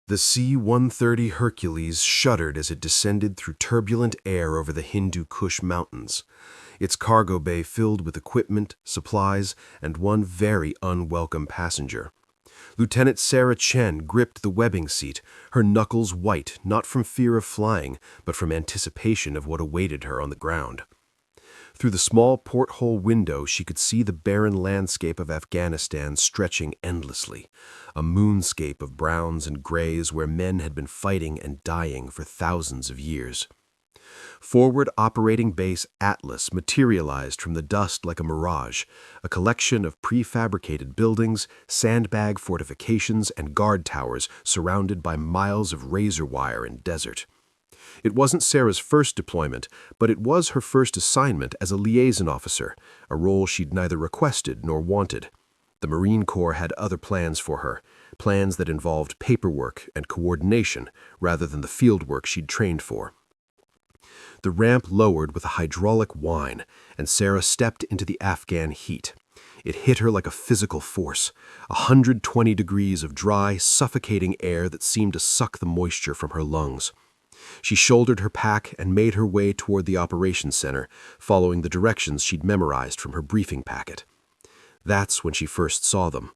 The C-130 Hercules shuddered as it descended through turbulent air over the Hindu Kush Mountains, its cargo bay filled with equipment, supplies, and one very unwelcome passenger. Lieutenant Sarah Chen gripped the webbing seat, her knuckles white, not from fear of flying, but from anticipation of what awaited her on the ground. Through the small porthole window, she could see the barren landscape of Afghanistan stretching endlessly, a moonscape of browns and grays where men had been fighting and dying for thousands of years. Forward Operating Base Atlas materialized from the dust like a mirage, a collection of prefabricated buildings, sandbag fortifications, and guard towers surrounded by miles of razor wire and desert. It wasn't Sarah's first deployment, but it was her first assignment as a liaison officer, a role she'd neither requested nor wanted. The Marine Corps had other plans for her, plans that involved paperwork and coordination rather than the field work she'd trained for. The ramp lowered with a hydraulic whine, and Sarah stepped into the Afghan heat. It hit her like a physical force, 120 degrees of dry, suffocating air that seemed to suck the moisture from her lungs. She shouldered her pack and made her way toward the operations center, following the directions she'd memorized from her briefing packet. That's when she first saw them.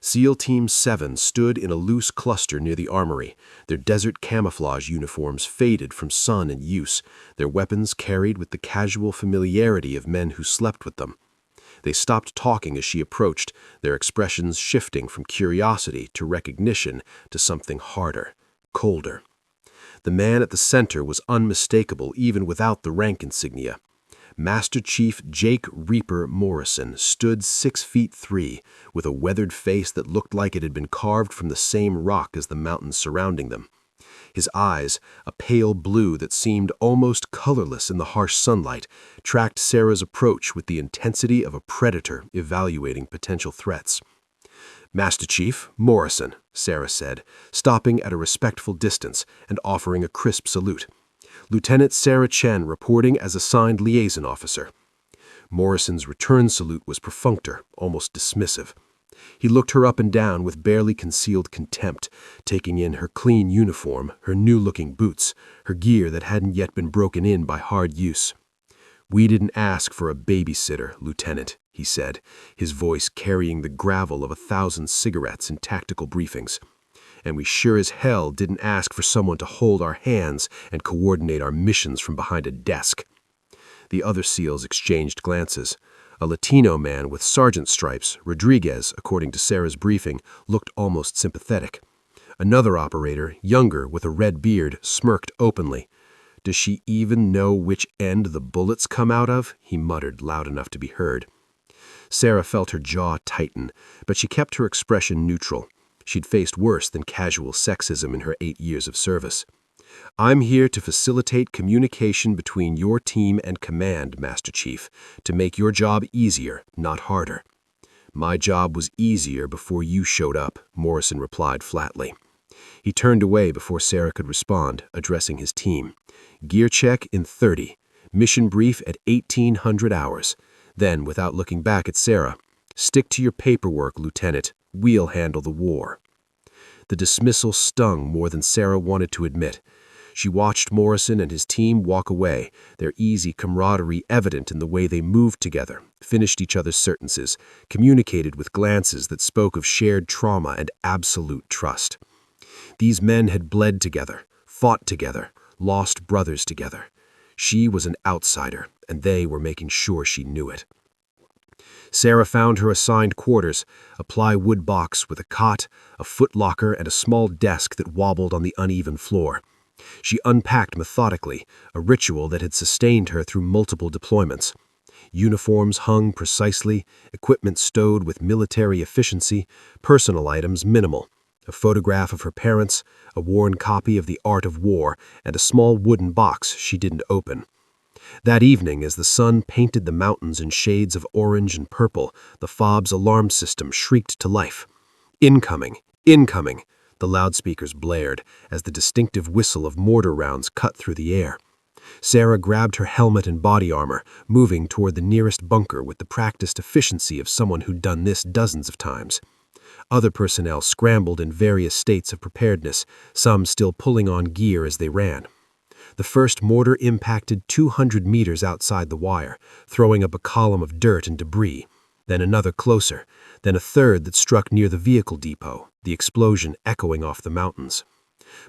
SEAL Team 7 stood in a loose cluster near the armory, their desert camouflage uniforms faded from sun and use, their weapons carried with the casual familiarity of men who slept with them. They stopped talking as she approached, their expressions shifting from curiosity to recognition to something harder, colder. The man at the center was unmistakable even without the rank insignia. Master Chief Jake Reaper Morrison stood 6'3", with a weathered face that looked like it had been carved from the same rock as the mountains surrounding them. His eyes, a pale blue that seemed almost colorless in the harsh sunlight, tracked Sarah's approach with the intensity of a predator evaluating potential threats. "Master Chief Morrison," Sarah said, stopping at a respectful distance and offering a crisp salute. "Lieutenant Sarah Chen reporting as assigned liaison officer." Morrison's return salute was perfunctor, almost dismissive. He looked her up and down with barely concealed contempt, taking in her clean uniform, her new-looking boots, her gear that hadn't yet been broken in by hard use. "We didn't ask for a babysitter, Lieutenant," he said, his voice carrying the gravel of 1,000 cigarettes in tactical briefings. "And we sure as hell didn't ask for someone to hold our hands and coordinate our missions from behind a desk." The other SEALs exchanged glances. A Latino man with sergeant stripes, Rodriguez, according to Sarah's briefing, looked almost sympathetic. Another operator, younger, with a red beard, smirked openly. "Does she even know which end the bullets come out of?" he muttered loud enough to be heard. Sarah felt her jaw tighten, but she kept her expression neutral. She'd faced worse than casual sexism in her 8 years of service. "I'm here to facilitate communication between your team and command, Master Chief, to make your job easier, not harder." "My job was easier before you showed up," Morrison replied flatly. He turned away before Sarah could respond, addressing his team. "Gear check in 30. Mission brief at 1800 hours. Then, without looking back at Sarah, stick to your paperwork, Lieutenant. We'll handle the war." The dismissal stung more than Sarah wanted to admit. She watched Morrison and his team walk away, their easy camaraderie evident in the way they moved together, finished each other's sentences, communicated with glances that spoke of shared trauma and absolute trust. These men had bled together, fought together, lost brothers together. She was an outsider, and they were making sure she knew it. Sarah found her assigned quarters, a plywood box with a cot, a footlocker, and a small desk that wobbled on the uneven floor. She unpacked methodically, a ritual that had sustained her through multiple deployments. Uniforms hung precisely, equipment stowed with military efficiency, personal items minimal. A photograph of her parents, a worn copy of The Art of War, and a small wooden box she didn't open. That evening, as the sun painted the mountains in shades of orange and purple, the FOB's alarm system shrieked to life. "Incoming! Incoming!" the loudspeakers blared as the distinctive whistle of mortar rounds cut through the air. Sarah grabbed her helmet and body armor, moving toward the nearest bunker with the practiced efficiency of someone who'd done this dozens of times. Other personnel scrambled in various states of preparedness, some still pulling on gear as they ran. The first mortar impacted 200 meters outside the wire, throwing up a column of dirt and debris. Then another closer, then a third that struck near the vehicle depot, the explosion echoing off the mountains.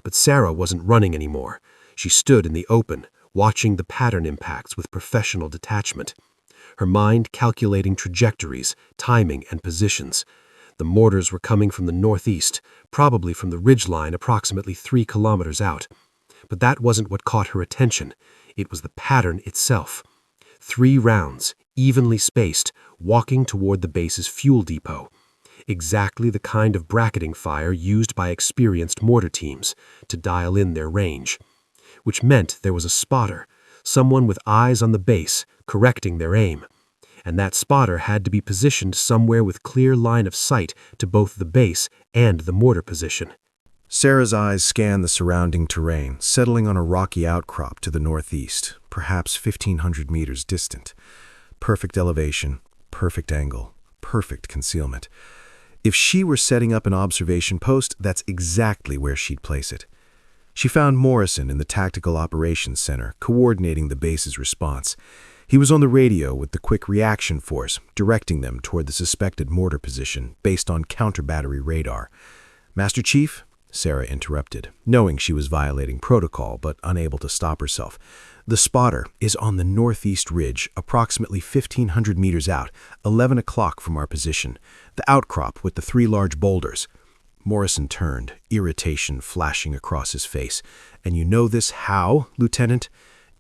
But Sarah wasn't running anymore. She stood in the open, watching the pattern impacts with professional detachment. Her mind calculating trajectories, timing, and positions. The mortars were coming from the northeast, probably from the ridgeline approximately 3 kilometers out. But that wasn't what caught her attention. It was the pattern itself. 3 rounds, evenly spaced, walking toward the base's fuel depot. Exactly the kind of bracketing fire used by experienced mortar teams to dial in their range. Which meant there was a spotter, someone with eyes on the base, correcting their aim. And that spotter had to be positioned somewhere with clear line of sight to both the base and the mortar position. Sarah's eyes scanned the surrounding terrain, settling on a rocky outcrop to the northeast, perhaps 1,500 meters distant. Perfect elevation, perfect angle, perfect concealment. If she were setting up an observation post, that's exactly where she'd place it. She found Morrison in the Tactical Operations Center, coordinating the base's response. He was on the radio with the Quick Reaction Force, directing them toward the suspected mortar position based on counter-battery radar. "Master Chief?" Sarah interrupted, knowing she was violating protocol but unable to stop herself. "The spotter is on the northeast ridge, approximately 1,500 meters out, 11 o'clock from our position. The outcrop with the 3 large boulders." Morrison turned, irritation flashing across his face. "And you know this how, Lieutenant?"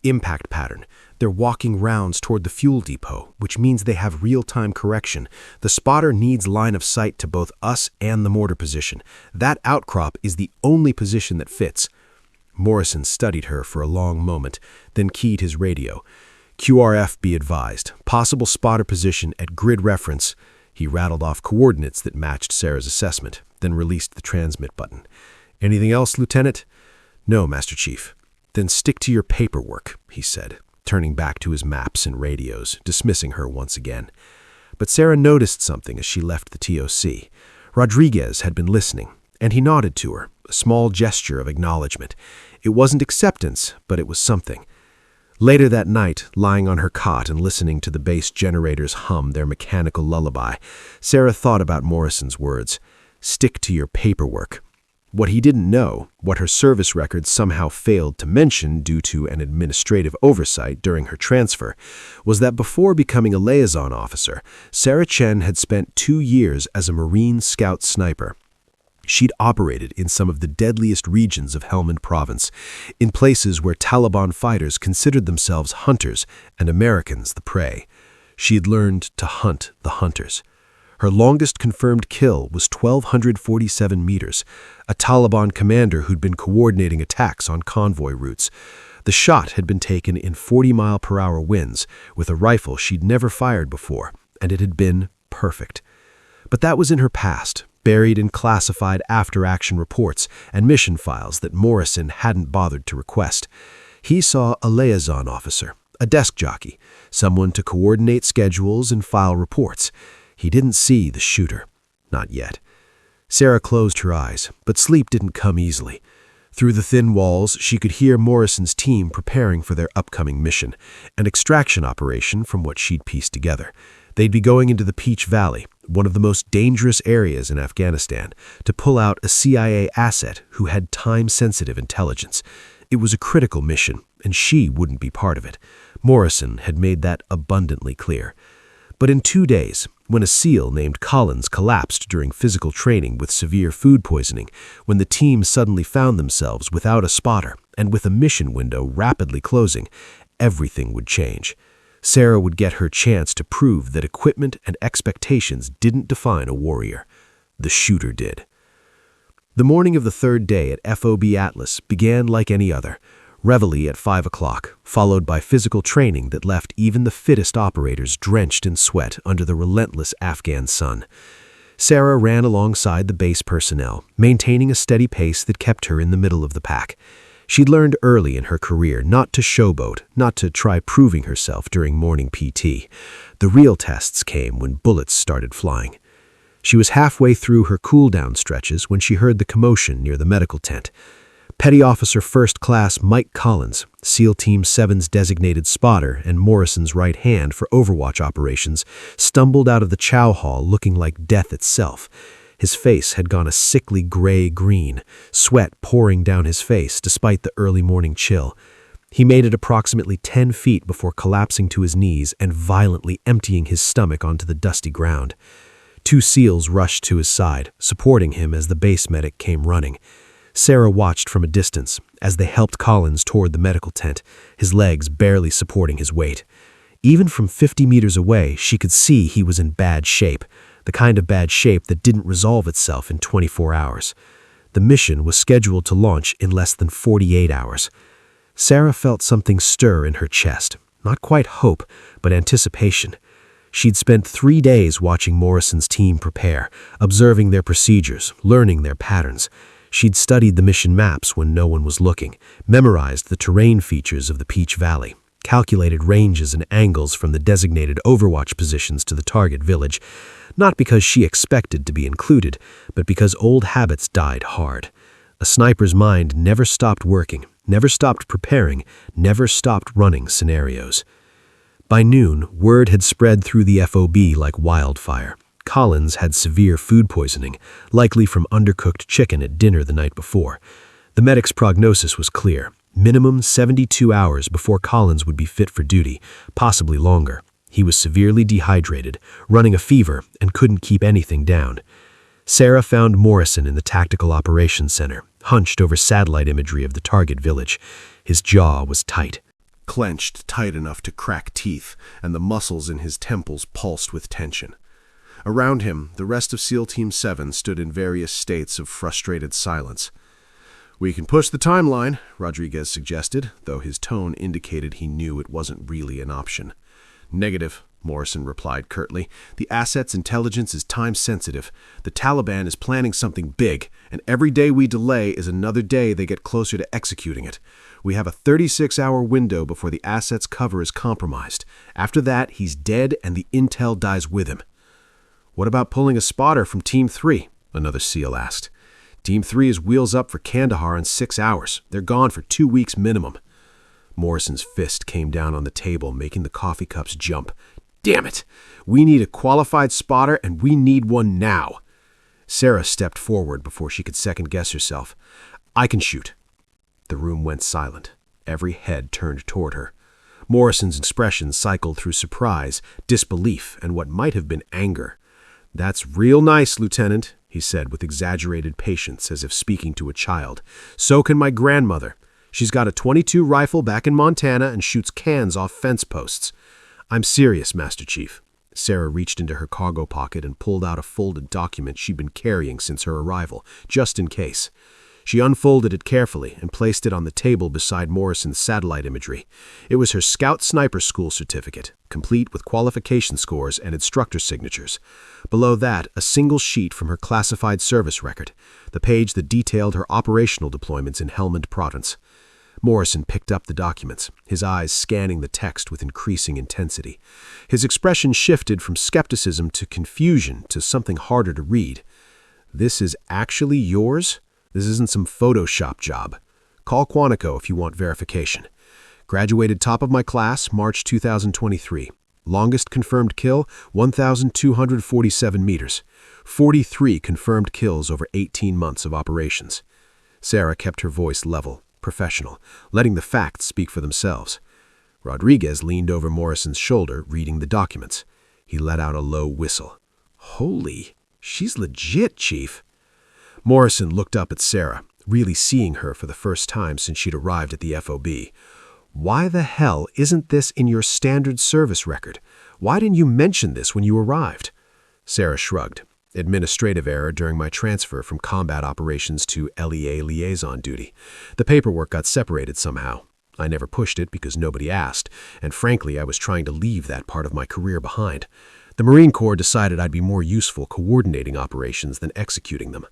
"Impact pattern. They're walking rounds toward the fuel depot, which means they have real-time correction. The spotter needs line of sight to both us and the mortar position. That outcrop is the only position that fits." Morrison studied her for a long moment, then keyed his radio. "QRF be advised. Possible spotter position at grid reference." He rattled off coordinates that matched Sarah's assessment, then released the transmit button. "Anything else, Lieutenant?" "No, Master Chief." "Then stick to your paperwork," he said, turning back to his maps and radios, dismissing her once again. But Sarah noticed something as she left the TOC. Rodriguez had been listening, and he nodded to her, a small gesture of acknowledgement. It wasn't acceptance, but it was something. Later that night, lying on her cot and listening to the base generators hum their mechanical lullaby, Sarah thought about Morrison's words, "Stick to your paperwork." What he didn't know, what her service records somehow failed to mention due to an administrative oversight during her transfer, was that before becoming a liaison officer, Sarah Chen had spent 2 years as a Marine Scout sniper. She'd operated in some of the deadliest regions of Helmand Province, in places where Taliban fighters considered themselves hunters and Americans the prey. She had learned to hunt the hunters. Her longest confirmed kill was 1,247 meters, a Taliban commander who'd been coordinating attacks on convoy routes. The shot had been taken in 40-mile-per-hour winds with a rifle she'd never fired before, and it had been perfect. But that was in her past, buried in classified after-action reports and mission files that Morrison hadn't bothered to request. He saw a liaison officer, a desk jockey, someone to coordinate schedules and file reports. He didn't see the shooter. Not yet. Sarah closed her eyes, but sleep didn't come easily. Through the thin walls, she could hear Morrison's team preparing for their upcoming mission, an extraction operation from what she'd pieced together. They'd be going into the Peach Valley, one of the most dangerous areas in Afghanistan, to pull out a CIA asset who had time-sensitive intelligence. It was a critical mission, and she wouldn't be part of it. Morrison had made that abundantly clear. But in 2 days, when a SEAL named Collins collapsed during physical training with severe food poisoning, when the team suddenly found themselves without a spotter and with a mission window rapidly closing, everything would change. Sarah would get her chance to prove that equipment and expectations didn't define a warrior. The shooter did. The morning of the 3rd day at FOB Atlas began like any other. Reveille at 5 o'clock, followed by physical training that left even the fittest operators drenched in sweat under the relentless Afghan sun. Sarah ran alongside the base personnel, maintaining a steady pace that kept her in the middle of the pack. She'd learned early in her career not to showboat, not to try proving herself during morning PT. The real tests came when bullets started flying. She was halfway through her cool-down stretches when she heard the commotion near the medical tent. Petty Officer First Class Mike Collins, SEAL Team 7's designated spotter and Morrison's right hand for Overwatch operations, stumbled out of the chow hall looking like death itself. His face had gone a sickly gray-green, sweat pouring down his face despite the early morning chill. He made it approximately 10 feet before collapsing to his knees and violently emptying his stomach onto the dusty ground. 2 SEALs rushed to his side, supporting him as the base medic came running. Sarah watched from a distance as they helped Collins toward the medical tent, his legs barely supporting his weight. Even from 50 meters away, she could see he was in bad shape, the kind of bad shape that didn't resolve itself in 24 hours. The mission was scheduled to launch in less than 48 hours. Sarah felt something stir in her chest, not quite hope, but anticipation. She'd spent 3 days watching Morrison's team prepare, observing their procedures, learning their patterns. She'd studied the mission maps when no one was looking, memorized the terrain features of the Peach Valley, calculated ranges and angles from the designated Overwatch positions to the target village, not because she expected to be included, but because old habits died hard. A sniper's mind never stopped working, never stopped preparing, never stopped running scenarios. By noon, word had spread through the FOB like wildfire. Collins had severe food poisoning, likely from undercooked chicken at dinner the night before. The medic's prognosis was clear: minimum 72 hours before Collins would be fit for duty, possibly longer. He was severely dehydrated, running a fever, and couldn't keep anything down. Sarah found Morrison in the Tactical Operations Center, hunched over satellite imagery of the target village. His jaw was tight, clenched tight enough to crack teeth, and the muscles in his temples pulsed with tension. Around him, the rest of SEAL Team 7 stood in various states of frustrated silence. "We can push the timeline," Rodriguez suggested, though his tone indicated he knew it wasn't really an option. "Negative," Morrison replied curtly. "The asset's intelligence is time-sensitive. The Taliban is planning something big, and every day we delay is another day they get closer to executing it. We have a 36-hour window before the asset's cover is compromised. After that, he's dead and the intel dies with him." "What about pulling a spotter from Team 3? Another SEAL asked. "Team 3 is wheels up for Kandahar in 6 hours. They're gone for 2 weeks minimum." Morrison's fist came down on the table, making the coffee cups jump. "Damn it! We need a qualified spotter, and we need one now." Sarah stepped forward before she could second-guess herself. "I can shoot." The room went silent. Every head turned toward her. Morrison's expression cycled through surprise, disbelief, and what might have been anger. "That's real nice, Lieutenant," he said with exaggerated patience, as if speaking to a child. "So can my grandmother. She's got a .22 rifle back in Montana and shoots cans off fence posts." "I'm serious, Master Chief." Sarah reached into her cargo pocket and pulled out a folded document she'd been carrying since her arrival, just in case. She unfolded it carefully and placed it on the table beside Morrison's satellite imagery. It was her Scout Sniper School certificate, complete with qualification scores and instructor signatures. Below that, a single sheet from her classified service record, the page that detailed her operational deployments in Helmand Province. Morrison picked up the documents, his eyes scanning the text with increasing intensity. His expression shifted from skepticism to confusion to something harder to read. "This is actually yours? This isn't some Photoshop job. Call Quantico if you want verification. Graduated top of my class, March 2023. Longest confirmed kill, 1,247 meters. 43 confirmed kills over 18 months of operations." Sarah kept her voice level, professional, letting the facts speak for themselves. Rodriguez leaned over Morrison's shoulder, reading the documents. He let out a low whistle. "Holy, she's legit, Chief." Morrison looked up at Sarah, really seeing her for the first time since she'd arrived at the FOB. "Why the hell isn't this in your standard service record? Why didn't you mention this when you arrived?" Sarah shrugged. "Administrative error during my transfer from combat operations to LEA liaison duty. The paperwork got separated somehow. I never pushed it because nobody asked, and frankly, I was trying to leave that part of my career behind. The Marine Corps decided I'd be more useful coordinating operations than executing them."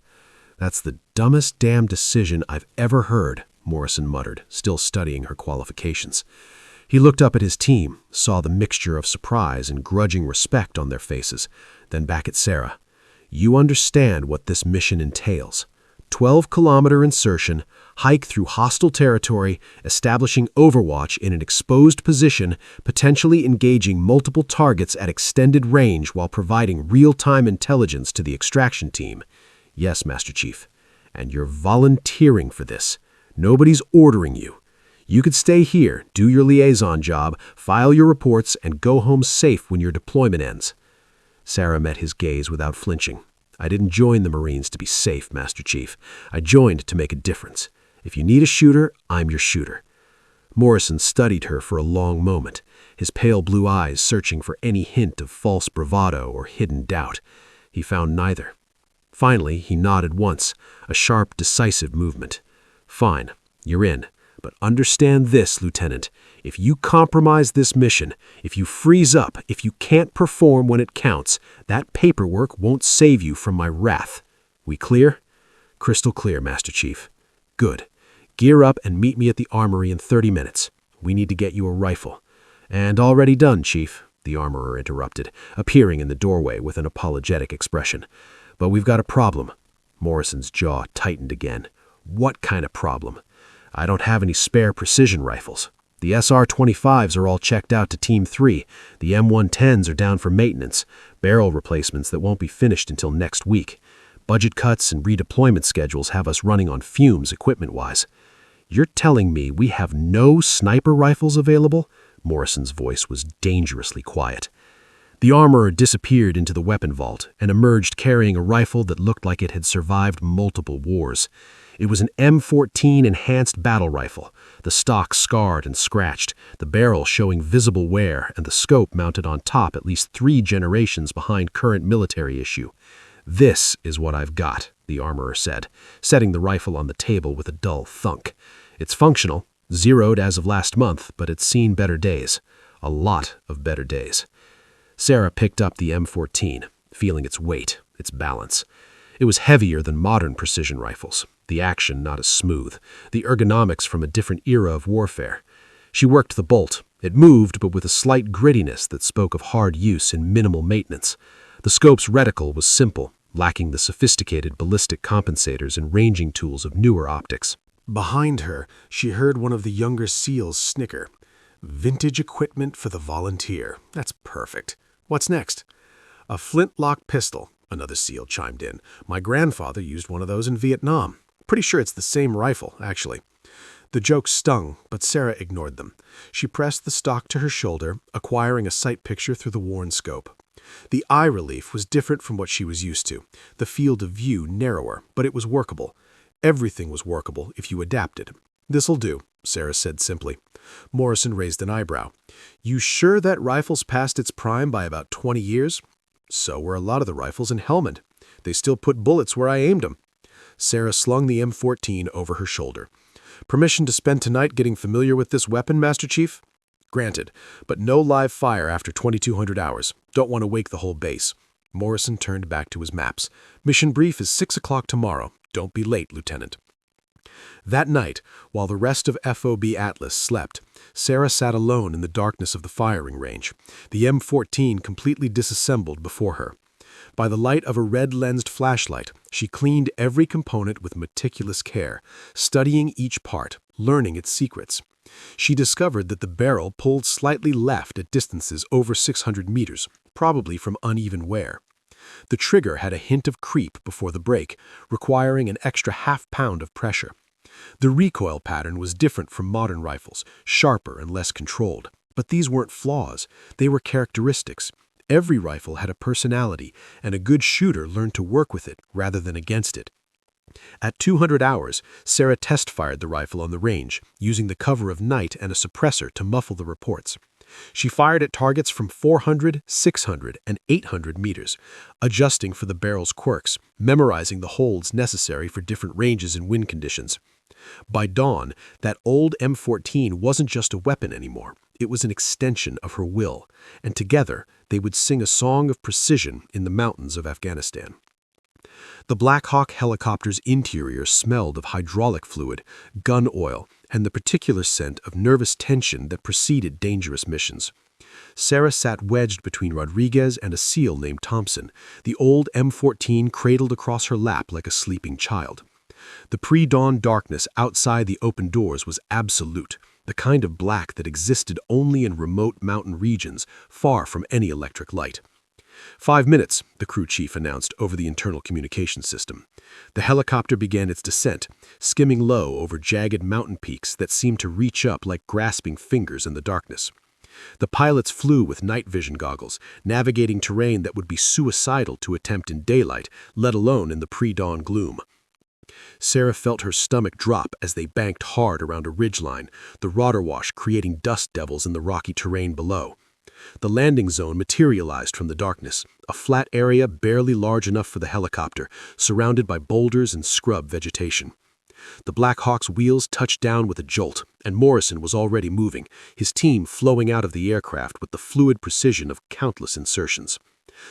"That's the dumbest damn decision I've ever heard," Morrison muttered, still studying her qualifications. He looked up at his team, saw the mixture of surprise and grudging respect on their faces, then back at Sarah. You understand what this mission entails. 12-kilometer insertion, hike through hostile territory, establishing overwatch in an exposed position, potentially engaging multiple targets at extended range while providing real-time intelligence to the extraction team. Yes, Master Chief. And you're volunteering for this. Nobody's ordering you. You could stay here, do your liaison job, file your reports, and go home safe when your deployment ends. Sarah met his gaze without flinching. I didn't join the Marines to be safe, Master Chief. I joined to make a difference. If you need a shooter, I'm your shooter. Morrison studied her for a long moment, his pale blue eyes searching for any hint of false bravado or hidden doubt. He found neither. Finally, he nodded once, a sharp, decisive movement. Fine, you're in. But understand this, Lieutenant. If you compromise this mission, if you freeze up, if you can't perform when it counts, that paperwork won't save you from my wrath. We clear? Crystal clear, Master Chief. Good. Gear up and meet me at the armory in 30 minutes. We need to get you a rifle. And already done, Chief, the armorer interrupted, appearing in the doorway with an apologetic expression. But we've got a problem. Morrison's jaw tightened again. What kind of problem? I don't have any spare precision rifles. The SR-25s are all checked out to Team 3. The M110s are down for maintenance, barrel replacements that won't be finished until next week. Budget cuts and redeployment schedules have us running on fumes equipment-wise. You're telling me we have no sniper rifles available? Morrison's voice was dangerously quiet. The armorer disappeared into the weapon vault and emerged carrying a rifle that looked like it had survived multiple wars. It was an M14 enhanced battle rifle, the stock scarred and scratched, the barrel showing visible wear, and the scope mounted on top at least 3 generations behind current military issue. This is what I've got, the armorer said, setting the rifle on the table with a dull thunk. It's functional, zeroed as of last month, but it's seen better days. A lot of better days. Sarah picked up the M14, feeling its weight, its balance. It was heavier than modern precision rifles, the action not as smooth, the ergonomics from a different era of warfare. She worked the bolt. It moved, but with a slight grittiness that spoke of hard use and minimal maintenance. The scope's reticle was simple, lacking the sophisticated ballistic compensators and ranging tools of newer optics. Behind her, she heard one of the younger SEALs snicker. Vintage equipment for the volunteer. That's perfect. What's next? A flintlock pistol, another SEAL chimed in. My grandfather used one of those in Vietnam. Pretty sure it's the same rifle, actually. The jokes stung, but Sarah ignored them. She pressed the stock to her shoulder, acquiring a sight picture through the worn scope. The eye relief was different from what she was used to, the field of view narrower, but it was workable. Everything was workable if you adapted. This'll do, Sarah said simply. Morrison raised an eyebrow. You sure that rifle's past its prime by about 20 years? So were a lot of the rifles in Helmand. They still put bullets where I aimed them. Sarah slung the M14 over her shoulder. Permission to spend tonight getting familiar with this weapon, Master Chief? Granted, but no live fire after 2,200 hours. Don't want to wake the whole base. Morrison turned back to his maps. Mission brief is 6 o'clock tomorrow. Don't be late, Lieutenant. That night, while the rest of FOB Atlas slept, Sarah sat alone in the darkness of the firing range, the M14 completely disassembled before her. By the light of a red-lensed flashlight, she cleaned every component with meticulous care, studying each part, learning its secrets. She discovered that the barrel pulled slightly left at distances over 600 meters, probably from uneven wear. The trigger had a hint of creep before the break, requiring an extra half-pound of pressure. The recoil pattern was different from modern rifles, sharper and less controlled. But these weren't flaws, they were characteristics. Every rifle had a personality, and a good shooter learned to work with it rather than against it. At 200 hours, Sarah test-fired the rifle on the range, using the cover of night and a suppressor to muffle the reports. She fired at targets from 400, 600, and 800 meters, adjusting for the barrel's quirks, memorizing the holds necessary for different ranges and wind conditions. By dawn, that old M14 wasn't just a weapon anymore. It was an extension of her will, and together they would sing a song of precision in the mountains of Afghanistan. The Black Hawk helicopter's interior smelled of hydraulic fluid, gun oil, and the particular scent of nervous tension that preceded dangerous missions. Sarah sat wedged between Rodriguez and a SEAL named Thompson, the old M14 cradled across her lap like a sleeping child. The pre-dawn darkness outside the open doors was absolute, the kind of black that existed only in remote mountain regions, far from any electric light. 5 minutes, the crew chief announced over the internal communication system. The helicopter began its descent, skimming low over jagged mountain peaks that seemed to reach up like grasping fingers in the darkness. The pilots flew with night vision goggles, navigating terrain that would be suicidal to attempt in daylight, let alone in the pre-dawn gloom. Sarah felt her stomach drop as they banked hard around a ridgeline, the rotor wash creating dust devils in the rocky terrain below. The landing zone materialized from the darkness, a flat area barely large enough for the helicopter, surrounded by boulders and scrub vegetation. The Black Hawk's wheels touched down with a jolt, and Morrison was already moving, his team flowing out of the aircraft with the fluid precision of countless insertions.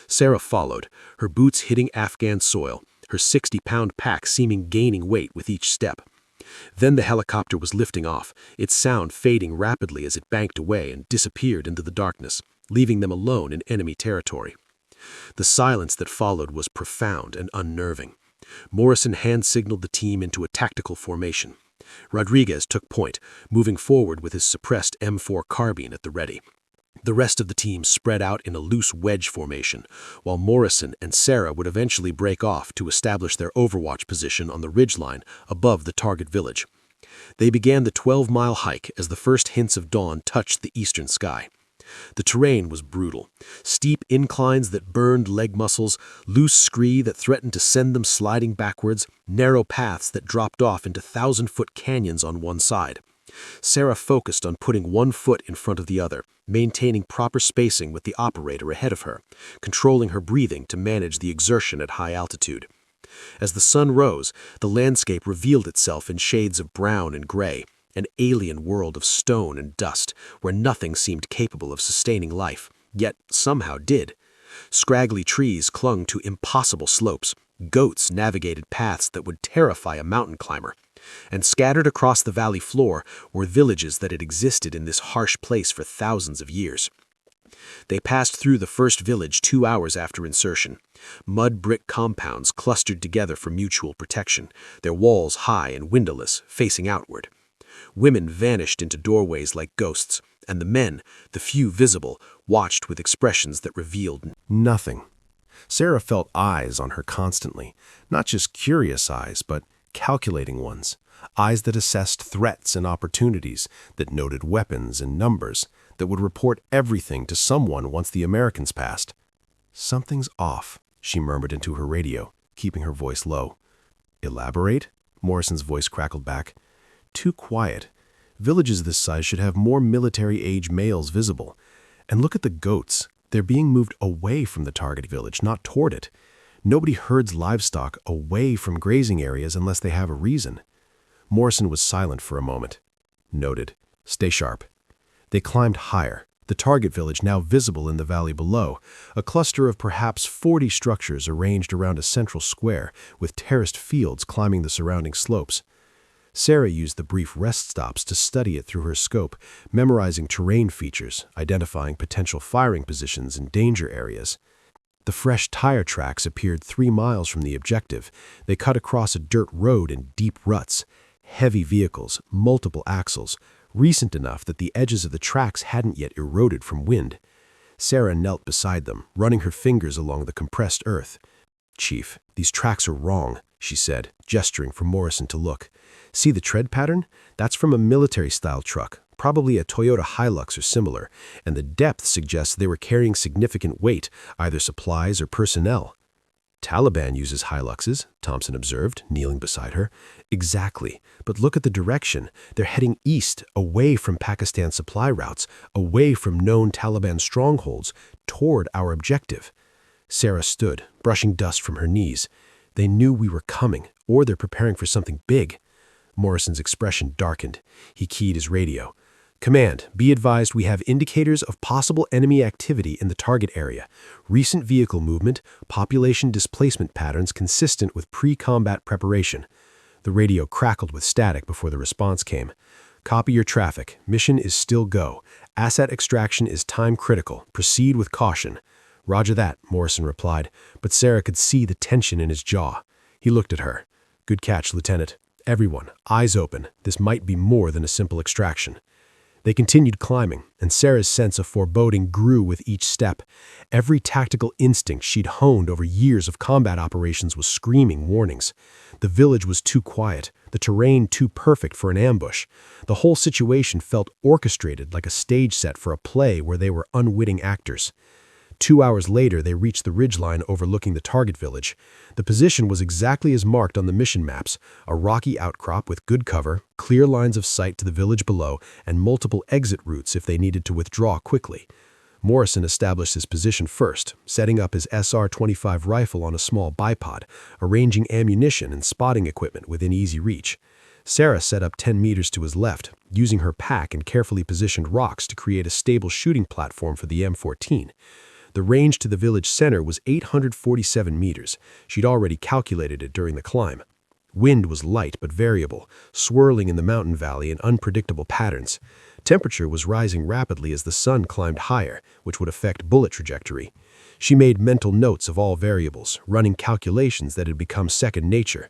Sarah followed, her boots hitting Afghan soil, her 60-pound pack seeming gaining weight with each step. Then the helicopter was lifting off, its sound fading rapidly as it banked away and disappeared into the darkness, leaving them alone in enemy territory. The silence that followed was profound and unnerving. Morrison hand-signaled the team into a tactical formation. Rodriguez took point, moving forward with his suppressed M4 carbine at the ready. The rest of the team spread out in a loose wedge formation, while Morrison and Sarah would eventually break off to establish their overwatch position on the ridgeline above the target village. They began the 12-mile hike as the first hints of dawn touched the eastern sky. The terrain was brutal. Steep inclines that burned leg muscles, loose scree that threatened to send them sliding backwards, narrow paths that dropped off into 1,000-foot canyons on one side. Sarah focused on putting one foot in front of the other, maintaining proper spacing with the operator ahead of her, controlling her breathing to manage the exertion at high altitude. As the sun rose, the landscape revealed itself in shades of brown and gray, an alien world of stone and dust, where nothing seemed capable of sustaining life, yet somehow did. Scraggly trees clung to impossible slopes, goats navigated paths that would terrify a mountain climber, and scattered across the valley floor were villages that had existed in this harsh place for thousands of years. They passed through the first village 2 hours after insertion. Mud brick compounds clustered together for mutual protection, their walls high and windowless, facing outward. Women vanished into doorways like ghosts, and the men, the few visible, watched with expressions that revealed Nothing. Sarah felt eyes on her constantly, not just curious eyes, but calculating ones, eyes that assessed threats and opportunities, that noted weapons and numbers, that would report everything to someone once the Americans passed. "Something's off," she murmured into her radio, keeping her voice low. "Elaborate?" Morrison's voice crackled back. "Too quiet. Villages this size should have more military-age males visible. And look at the goats. They're being moved away from the target village, not toward it. Nobody herds livestock away from grazing areas unless they have a reason." Morrison was silent for a moment. "Noted. Stay sharp." They climbed higher, the target village now visible in the valley below, a cluster of perhaps 40 structures arranged around a central square, with terraced fields climbing the surrounding slopes. Sarah used the brief rest stops to study it through her scope, memorizing terrain features, identifying potential firing positions and danger areas. The fresh tire tracks appeared 3 miles from the objective. They cut across a dirt road in deep ruts. Heavy vehicles, multiple axles, recent enough that the edges of the tracks hadn't yet eroded from wind. Sarah knelt beside them, running her fingers along the compressed earth. "Chief, these tracks are wrong," she said, gesturing for Morrison to look. "See the tread pattern? That's from a military-style truck, probably a Toyota Hilux or similar, and the depth suggests they were carrying significant weight, either supplies or personnel." "Taliban uses Hiluxes," Thompson observed, kneeling beside her. "Exactly, but look at the direction. They're heading east, away from Pakistan supply routes, away from known Taliban strongholds, toward our objective." Sarah stood, brushing dust from her knees. "They knew we were coming, or they're preparing for something big." Morrison's expression darkened. He keyed his radio. "Command, be advised we have indicators of possible enemy activity in the target area. Recent vehicle movement, population displacement patterns consistent with pre-combat preparation." The radio crackled with static before the response came. "Copy your traffic. Mission is still go. Asset extraction is time critical. Proceed with caution. Roger that, Morrison replied, but Sarah could see the tension in his jaw. He looked at her. Good catch, Lieutenant. Everyone, eyes open. This might be more than a simple extraction. They continued climbing, and Sarah's sense of foreboding grew with each step. Every tactical instinct she'd honed over years of combat operations was screaming warnings. The village was too quiet, the terrain too perfect for an ambush. The whole situation felt orchestrated like a stage set for a play where they were unwitting actors. 2 hours later, they reached the ridgeline overlooking the target village. The position was exactly as marked on the mission maps, a rocky outcrop with good cover, clear lines of sight to the village below, and multiple exit routes if they needed to withdraw quickly. Morrison established his position first, setting up his SR-25 rifle on a small bipod, arranging ammunition and spotting equipment within easy reach. Sarah set up 10 meters to his left, using her pack and carefully positioned rocks to create a stable shooting platform for the M14. The range to the village center was 847 meters. She'd already calculated it during the climb. Wind was light but variable, swirling in the mountain valley in unpredictable patterns. Temperature was rising rapidly as the sun climbed higher, which would affect bullet trajectory. She made mental notes of all variables, running calculations that had become second nature.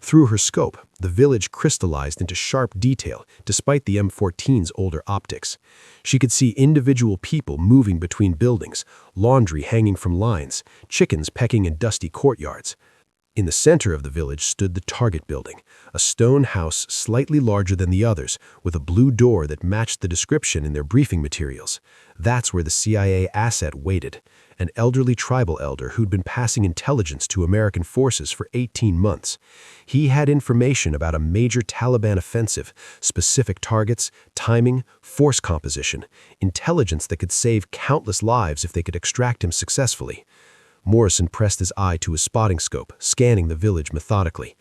Through her scope, the village crystallized into sharp detail despite the M14's older optics. She could see individual people moving between buildings, laundry hanging from lines, chickens pecking in dusty courtyards. In the center of the village stood the target building, a stone house slightly larger than the others, with a blue door that matched the description in their briefing materials. That's where the CIA asset waited, an elderly tribal elder who'd been passing intelligence to American forces for 18 months. He had information about a major Taliban offensive, specific targets, timing, force composition, intelligence that could save countless lives if they could extract him successfully. Morrison pressed his eye to his spotting scope, scanning the village methodically.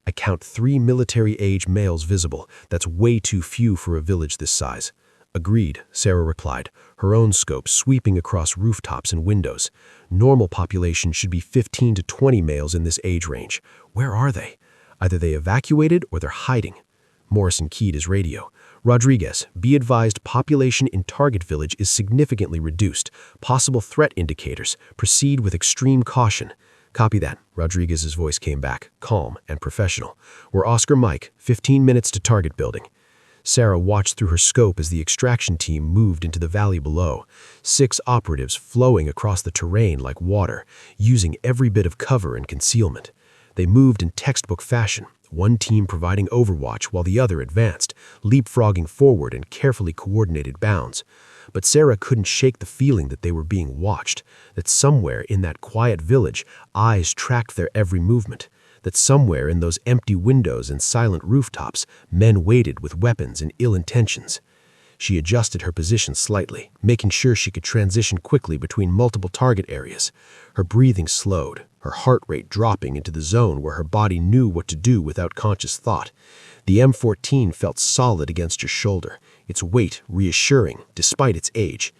I count 3 military-age males visible. That's way too few for a village this size. Agreed, Sarah replied, her own scope sweeping across rooftops and windows. Normal population should be 15 to 20 males in this age range. Where are they? Either they evacuated or they're hiding. Morrison keyed his radio. Rodriguez, be advised population in target village is significantly reduced. Possible threat indicators. Proceed with extreme caution. Copy that. Rodriguez's voice came back, calm and professional. We're Oscar Mike, 15 minutes to target building. Sarah watched through her scope as the extraction team moved into the valley below. 6 operatives flowing across the terrain like water, using every bit of cover and concealment. They moved in textbook fashion, one team providing overwatch while the other advanced, leapfrogging forward in carefully coordinated bounds. But Sarah couldn't shake the feeling that they were being watched, that somewhere in that quiet village, eyes tracked their every movement, that somewhere in those empty windows and silent rooftops, men waited with weapons and ill intentions. She adjusted her position slightly, making sure she could transition quickly between multiple target areas. Her breathing slowed, her heart rate dropping into the zone where her body knew what to do without conscious thought. The M14 felt solid against her shoulder, its weight reassuring despite its age.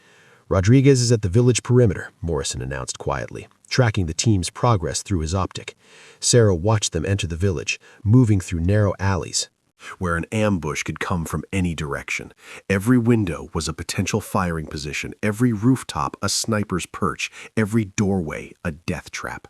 Rodriguez is at the village perimeter, Morrison announced quietly, tracking the team's progress through his optic. Sarah watched them enter the village, moving through narrow alleys, where an ambush could come from any direction. Every window was a potential firing position, every rooftop a sniper's perch, every doorway a death trap.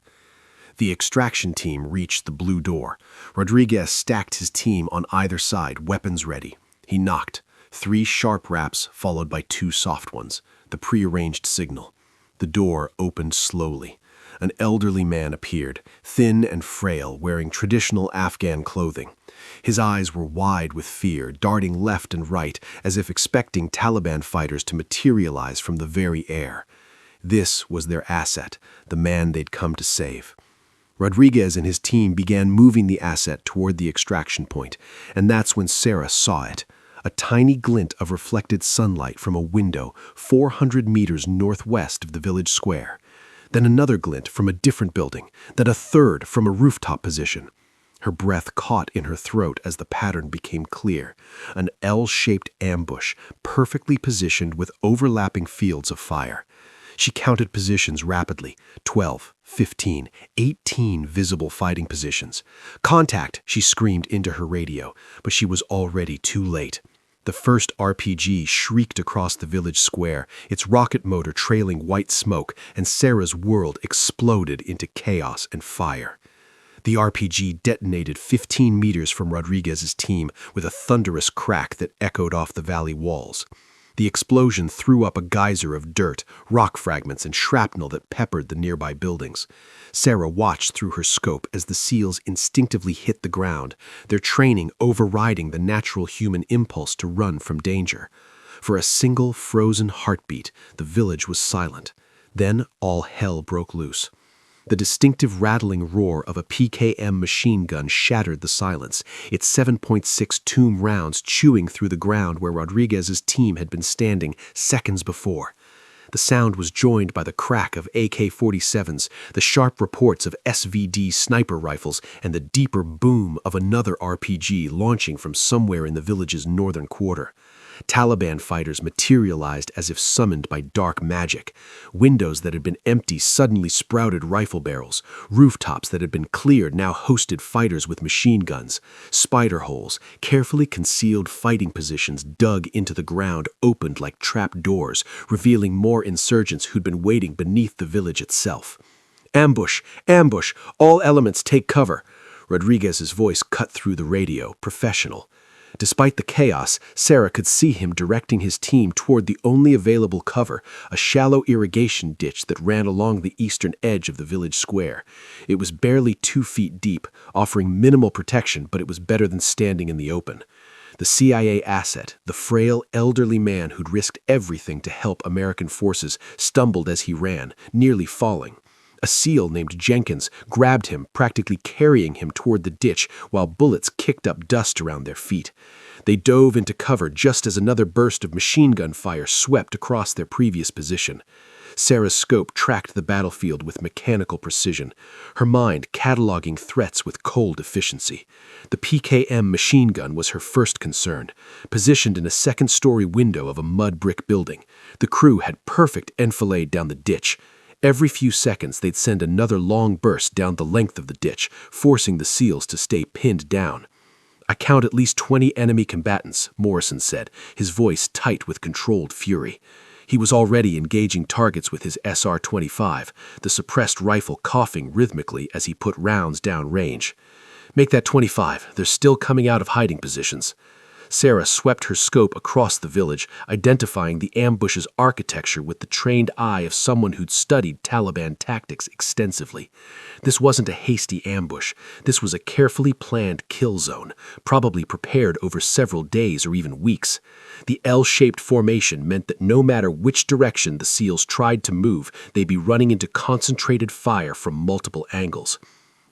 The extraction team reached the blue door. Rodriguez stacked his team on either side, weapons ready. He knocked. 3 sharp raps followed by 2 soft ones, the prearranged signal. The door opened slowly. An elderly man appeared, thin and frail, wearing traditional Afghan clothing. His eyes were wide with fear, darting left and right, as if expecting Taliban fighters to materialize from the very air. This was their asset, the man they'd come to save. Rodriguez and his team began moving the asset toward the extraction point, and that's when Sarah saw it. A tiny glint of reflected sunlight from a window 400 meters northwest of the village square. Then another glint from a different building, then a third from a rooftop position. Her breath caught in her throat as the pattern became clear. An L-shaped ambush, perfectly positioned with overlapping fields of fire. She counted positions rapidly, 12, 15, 18 visible fighting positions. Contact, she screamed into her radio, but she was already too late. The first RPG shrieked across the village square, its rocket motor trailing white smoke, and Sarah's world exploded into chaos and fire. The RPG detonated 15 meters from Rodriguez's team with a thunderous crack that echoed off the valley walls. The explosion threw up a geyser of dirt, rock fragments, and shrapnel that peppered the nearby buildings. Sarah watched through her scope as the SEALs instinctively hit the ground, their training overriding the natural human impulse to run from danger. For a single frozen heartbeat, the village was silent. Then all hell broke loose. The distinctive rattling roar of a PKM machine gun shattered the silence, its 7.6 Tomb rounds chewing through the ground where Rodriguez's team had been standing seconds before. The sound was joined by the crack of AK-47s, the sharp reports of SVD sniper rifles, and the deeper boom of another RPG launching from somewhere in the village's northern quarter. Taliban fighters materialized as if summoned by dark magic. Windows that had been empty suddenly sprouted rifle barrels. Rooftops that had been cleared now hosted fighters with machine guns. Spider holes, carefully concealed fighting positions dug into the ground, opened like trap doors, revealing more insurgents who'd been waiting beneath the village itself. "Ambush! Ambush! All elements take cover!" Rodriguez's voice cut through the radio, professional. Despite the chaos, Sarah could see him directing his team toward the only available cover, a shallow irrigation ditch that ran along the eastern edge of the village square. It was barely 2 feet deep, offering minimal protection, but it was better than standing in the open. The CIA asset, the frail, elderly man who'd risked everything to help American forces, stumbled as he ran, nearly falling. A SEAL named Jenkins grabbed him, practically carrying him toward the ditch while bullets kicked up dust around their feet. They dove into cover just as another burst of machine gun fire swept across their previous position. Sarah's scope tracked the battlefield with mechanical precision, her mind cataloging threats with cold efficiency. The PKM machine gun was her first concern, positioned in a second-story window of a mud brick building. The crew had perfect enfilade down the ditch. Every few seconds, they'd send another long burst down the length of the ditch, forcing the SEALs to stay pinned down. "I count at least 20 enemy combatants," Morrison said, his voice tight with controlled fury. He was already engaging targets with his SR-25, the suppressed rifle coughing rhythmically as he put rounds down range. "Make that 25. They're still coming out of hiding positions." Sarah swept her scope across the village, identifying the ambush's architecture with the trained eye of someone who'd studied Taliban tactics extensively. This wasn't a hasty ambush. This was a carefully planned kill zone, probably prepared over several days or even weeks. The L-shaped formation meant that no matter which direction the SEALs tried to move, they'd be running into concentrated fire from multiple angles.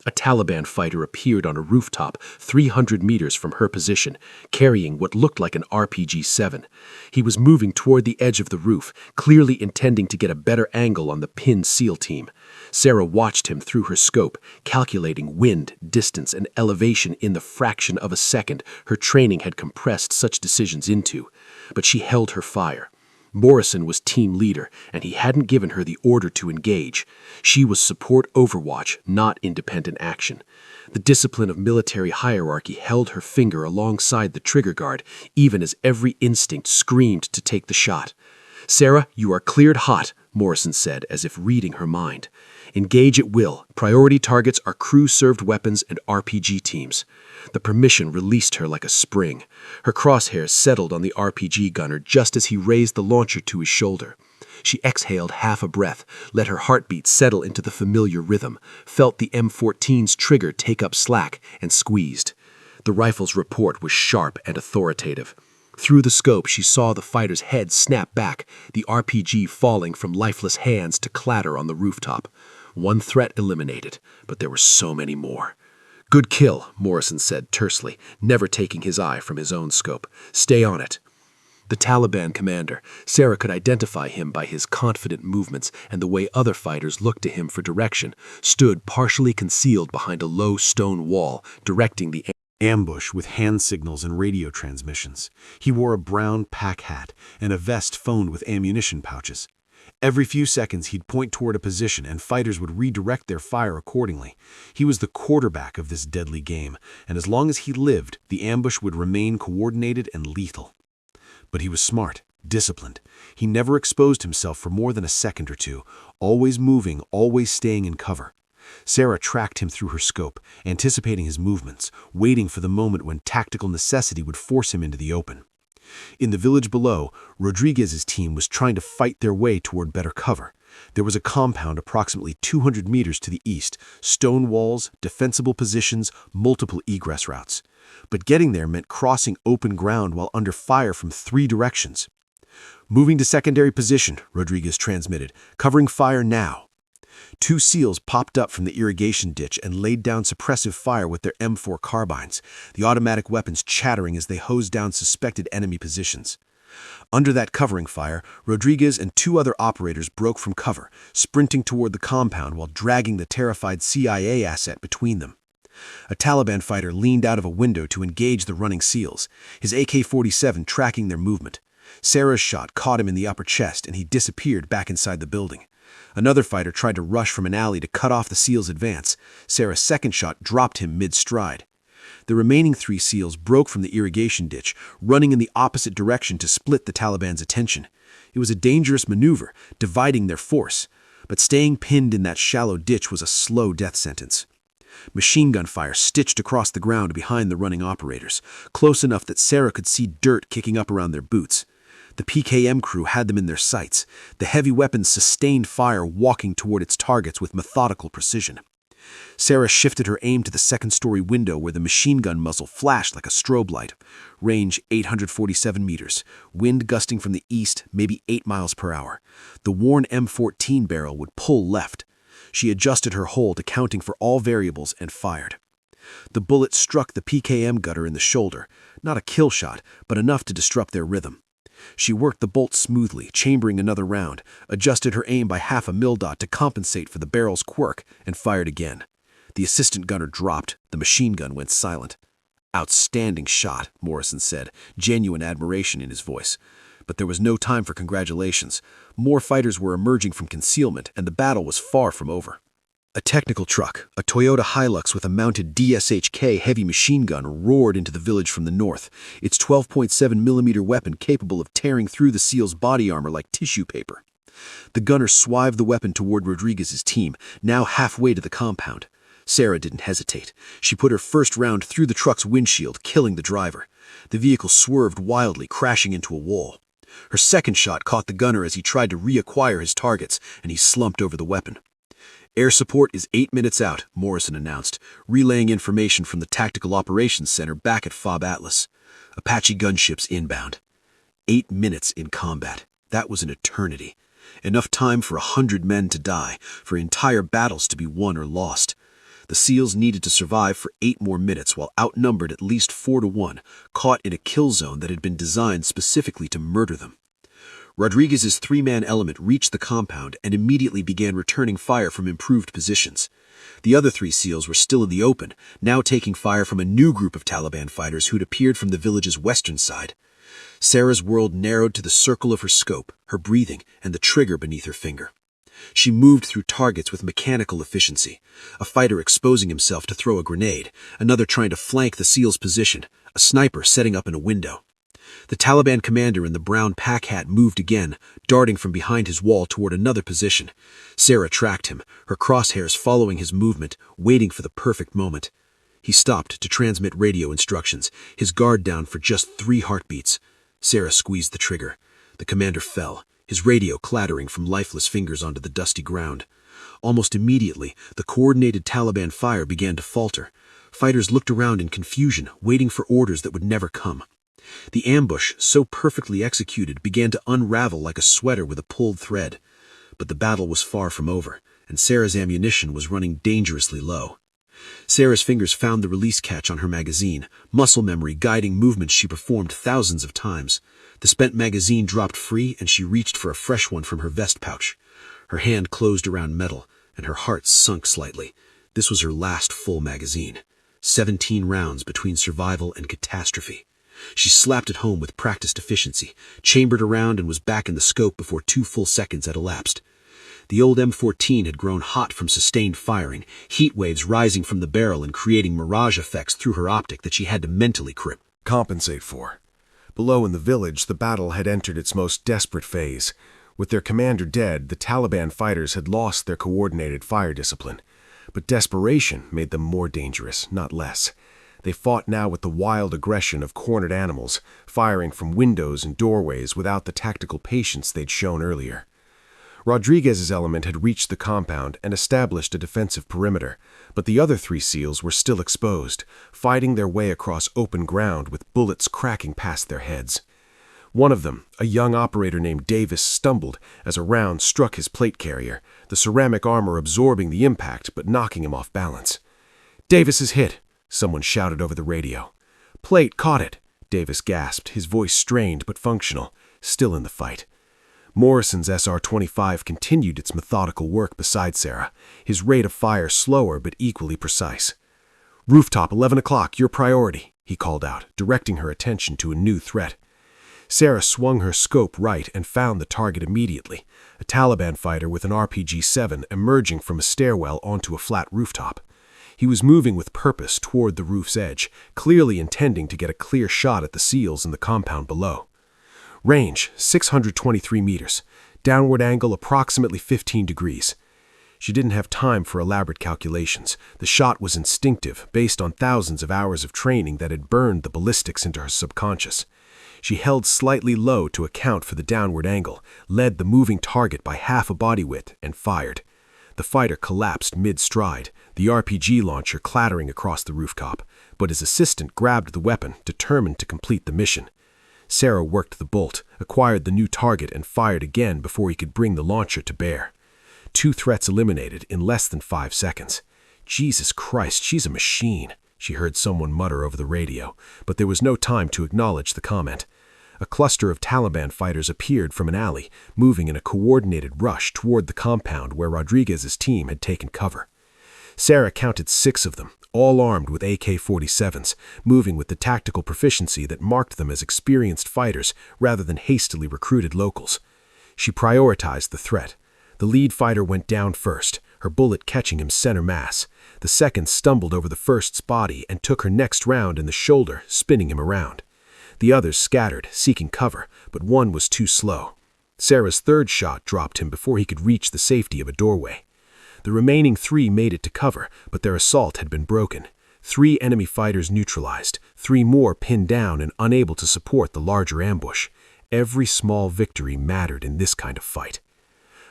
A Taliban fighter appeared on a rooftop 300 meters from her position, carrying what looked like an RPG-7. He was moving toward the edge of the roof, clearly intending to get a better angle on the pinned SEAL team. Sarah watched him through her scope, calculating wind, distance, and elevation in the fraction of a second her training had compressed such decisions into. But she held her fire. Morrison was team leader, and he hadn't given her the order to engage. She was support overwatch, not independent action. The discipline of military hierarchy held her finger alongside the trigger guard, even as every instinct screamed to take the shot. "Sarah, you are cleared hot," Morrison said, as if reading her mind. "Engage at will. Priority targets are crew-served weapons and RPG teams." The permission released her like a spring. Her crosshairs settled on the RPG gunner just as he raised the launcher to his shoulder. She exhaled half a breath, let her heartbeat settle into the familiar rhythm, felt the M14's trigger take up slack, and squeezed. The rifle's report was sharp and authoritative. Through the scope, she saw the fighter's head snap back, the RPG falling from lifeless hands to clatter on the rooftop. One threat eliminated, but there were so many more. "Good kill," Morrison said tersely, never taking his eye from his own scope. "Stay on it." The Taliban commander, Sarah could identify him by his confident movements and the way other fighters looked to him for direction, stood partially concealed behind a low stone wall, directing the ambush with hand signals and radio transmissions. He wore a brown pack hat and a vest phoned with ammunition pouches. Every few seconds, he'd point toward a position, and fighters would redirect their fire accordingly. He was the quarterback of this deadly game, and as long as he lived, the ambush would remain coordinated and lethal. But he was smart, disciplined. He never exposed himself for more than a second or two, always moving, always staying in cover. Sarah tracked him through her scope, anticipating his movements, waiting for the moment when tactical necessity would force him into the open. In the village below, Rodriguez's team was trying to fight their way toward better cover. There was a compound approximately 200 meters to the east, stone walls, defensible positions, multiple egress routes. But getting there meant crossing open ground while under fire from 3 directions. "Moving to secondary position," Rodriguez transmitted. "Covering fire now." 2 SEALs popped up from the irrigation ditch and laid down suppressive fire with their M4 carbines, the automatic weapons chattering as they hosed down suspected enemy positions. Under that covering fire, Rodriguez and 2 other operators broke from cover, sprinting toward the compound while dragging the terrified CIA asset between them. A Taliban fighter leaned out of a window to engage the running SEALs, his AK-47 tracking their movement. Sarah's shot caught him in the upper chest and he disappeared back inside the building. Another fighter tried to rush from an alley to cut off the SEAL's advance. Sarah's second shot dropped him mid-stride. The remaining 3 SEALs broke from the irrigation ditch, running in the opposite direction to split the Taliban's attention. It was a dangerous maneuver, dividing their force, but staying pinned in that shallow ditch was a slow death sentence. Machine gun fire stitched across the ground behind the running operators, close enough that Sarah could see dirt kicking up around their boots. The PKM crew had them in their sights. The heavy weapons sustained fire, walking toward its targets with methodical precision. Sarah shifted her aim to the second-story window where the machine gun muzzle flashed like a strobe light. Range 847 meters. Wind gusting from the east, maybe 8 miles per hour. The worn M14 barrel would pull left. She adjusted her hold, accounting for all variables, and fired. The bullet struck the PKM gunner in the shoulder. Not a kill shot, but enough to disrupt their rhythm. She worked the bolt smoothly, chambering another round, adjusted her aim by half a mil-dot to compensate for the barrel's quirk, and fired again. The assistant gunner dropped. The machine gun went silent. "Outstanding shot," Morrison said, genuine admiration in his voice. But there was no time for congratulations. More fighters were emerging from concealment, and the battle was far from over. A technical truck, a Toyota Hilux with a mounted DSHK heavy machine gun, roared into the village from the north, its 12.7mm weapon capable of tearing through the SEAL's body armor like tissue paper. The gunner swived the weapon toward Rodriguez's team, now halfway to the compound. Sarah didn't hesitate. She put her first round through the truck's windshield, killing the driver. The vehicle swerved wildly, crashing into a wall. Her second shot caught the gunner as he tried to reacquire his targets, and he slumped over the weapon. "Air support is 8 minutes out," Morrison announced, relaying information from the Tactical Operations Center back at FOB Atlas. "Apache gunships inbound." 8 minutes in combat. That was an eternity. Enough time for 100 men to die, for entire battles to be won or lost. The SEALs needed to survive for 8 more minutes while outnumbered at least 4-1, caught in a kill zone that had been designed specifically to murder them. Rodriguez's 3-man element reached the compound and immediately began returning fire from improved positions. The other 3 SEALs were still in the open, now taking fire from a new group of Taliban fighters who'd appeared from the village's western side. Sarah's world narrowed to the circle of her scope, her breathing, and the trigger beneath her finger. She moved through targets with mechanical efficiency, a fighter exposing himself to throw a grenade, another trying to flank the SEAL's position, a sniper setting up in a window. The Taliban commander in the brown pack hat moved again, darting from behind his wall toward another position. Sarah tracked him, her crosshairs following his movement, waiting for the perfect moment. He stopped to transmit radio instructions, his guard down for just 3 heartbeats. Sarah squeezed the trigger. The commander fell, his radio clattering from lifeless fingers onto the dusty ground. Almost immediately, the coordinated Taliban fire began to falter. Fighters looked around in confusion, waiting for orders that would never come. The ambush, so perfectly executed, began to unravel like a sweater with a pulled thread. But the battle was far from over, and Sarah's ammunition was running dangerously low. Sarah's fingers found the release catch on her magazine, muscle memory guiding movements she performed thousands of times. The spent magazine dropped free, and she reached for a fresh one from her vest pouch. Her hand closed around metal, and her heart sunk slightly. This was her last full magazine. 17 rounds between survival and catastrophe. She slapped it home with practiced efficiency, chambered around, and was back in the scope before 2 full seconds had elapsed. The old M14 had grown hot from sustained firing, heat waves rising from the barrel and creating mirage effects through her optic that she had to mentally compensate for. Below in the village, the battle had entered its most desperate phase. With their commander dead, the Taliban fighters had lost their coordinated fire discipline. But desperation made them more dangerous, not less. They fought now with the wild aggression of cornered animals, firing from windows and doorways without the tactical patience they'd shown earlier. Rodriguez's element had reached the compound and established a defensive perimeter, but the other 3 SEALs were still exposed, fighting their way across open ground with bullets cracking past their heads. One of them, a young operator named Davis, stumbled as a round struck his plate carrier, the ceramic armor absorbing the impact but knocking him off balance. "Davis is hit," someone shouted over the radio. "Plate caught it," Davis gasped, his voice strained but functional, still in the fight. Morrison's SR-25 continued its methodical work beside Sarah, his rate of fire slower but equally precise. "Rooftop, 11 o'clock, your priority," he called out, directing her attention to a new threat. Sarah swung her scope right and found the target immediately, a Taliban fighter with an RPG-7 emerging from a stairwell onto a flat rooftop. He was moving with purpose toward the roof's edge, clearly intending to get a clear shot at the SEALs in the compound below. Range, 623 meters. Downward angle, approximately 15 degrees. She didn't have time for elaborate calculations. The shot was instinctive, based on thousands of hours of training that had burned the ballistics into her subconscious. She held slightly low to account for the downward angle, led the moving target by half a body width, and fired. The fighter collapsed mid-stride, the RPG launcher clattering across the rooftop, but his assistant grabbed the weapon, determined to complete the mission. Sarah worked the bolt, acquired the new target, and fired again before he could bring the launcher to bear. 2 threats eliminated in less than 5 seconds. "Jesus Christ, she's a machine," she heard someone mutter over the radio, but there was no time to acknowledge the comment. A cluster of Taliban fighters appeared from an alley, moving in a coordinated rush toward the compound where Rodriguez's team had taken cover. Sarah counted 6 of them, all armed with AK-47s, moving with the tactical proficiency that marked them as experienced fighters rather than hastily recruited locals. She prioritized the threat. The lead fighter went down first, her bullet catching him center mass. The second stumbled over the first's body and took her next round in the shoulder, spinning him around. The others scattered, seeking cover, but one was too slow. Sarah's third shot dropped him before he could reach the safety of a doorway. The remaining 3 made it to cover, but their assault had been broken. 3 enemy fighters neutralized, 3 more pinned down and unable to support the larger ambush. Every small victory mattered in this kind of fight.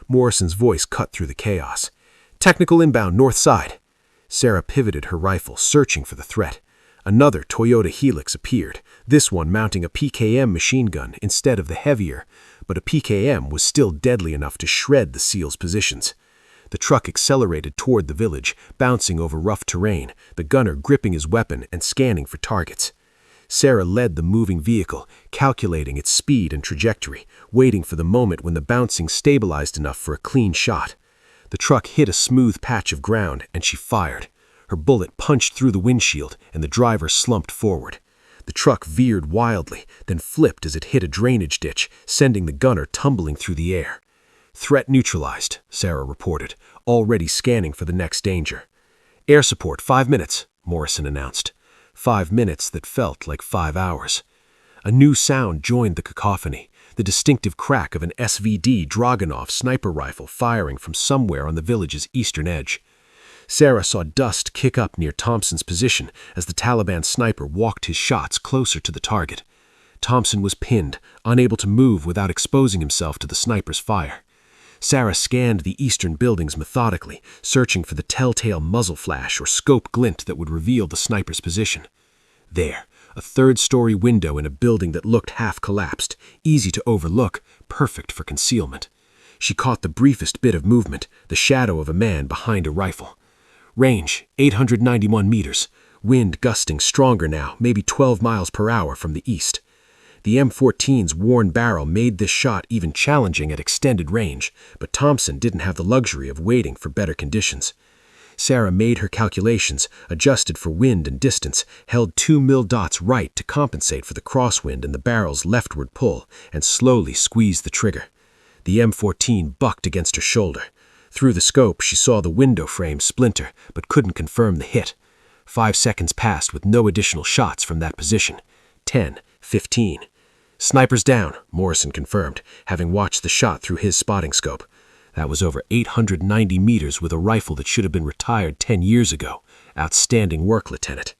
Morrison's voice cut through the chaos. "Technical inbound, north side." Sarah pivoted her rifle, searching for the threat. Another Toyota Helix appeared, this one mounting a PKM machine gun instead of the heavier, but a PKM was still deadly enough to shred the SEALs' positions. The truck accelerated toward the village, bouncing over rough terrain, the gunner gripping his weapon and scanning for targets. Sarah led the moving vehicle, calculating its speed and trajectory, waiting for the moment when the bouncing stabilized enough for a clean shot. The truck hit a smooth patch of ground, and she fired. Her bullet punched through the windshield, and the driver slumped forward. The truck veered wildly, then flipped as it hit a drainage ditch, sending the gunner tumbling through the air. "Threat neutralized," Sarah reported, already scanning for the next danger. "Air support, 5 minutes, Morrison announced. 5 minutes that felt like 5 hours. A new sound joined the cacophony, the distinctive crack of an SVD Dragunov sniper rifle firing from somewhere on the village's eastern edge. Sarah saw dust kick up near Thompson's position as the Taliban sniper walked his shots closer to the target. Thompson was pinned, unable to move without exposing himself to the sniper's fire. Sarah scanned the eastern buildings methodically, searching for the telltale muzzle flash or scope glint that would reveal the sniper's position. There, a third-story window in a building that looked half-collapsed, easy to overlook, perfect for concealment. She caught the briefest bit of movement, the shadow of a man behind a rifle. Range, 891 meters. Wind gusting stronger now, maybe 12 miles per hour from the east. The M14's worn barrel made this shot even challenging at extended range, but Thompson didn't have the luxury of waiting for better conditions. Sarah made her calculations, adjusted for wind and distance, held 2 mil dots right to compensate for the crosswind and the barrel's leftward pull, and slowly squeezed the trigger. The M14 bucked against her shoulder. Through the scope, she saw the window frame splinter, but couldn't confirm the hit. 5 seconds passed with no additional shots from that position. 10, 15. Sniper's down, Morrison confirmed, having watched the shot through his spotting scope. That was over 890 meters with a rifle that should have been retired 10 years ago. Outstanding work, Lieutenant.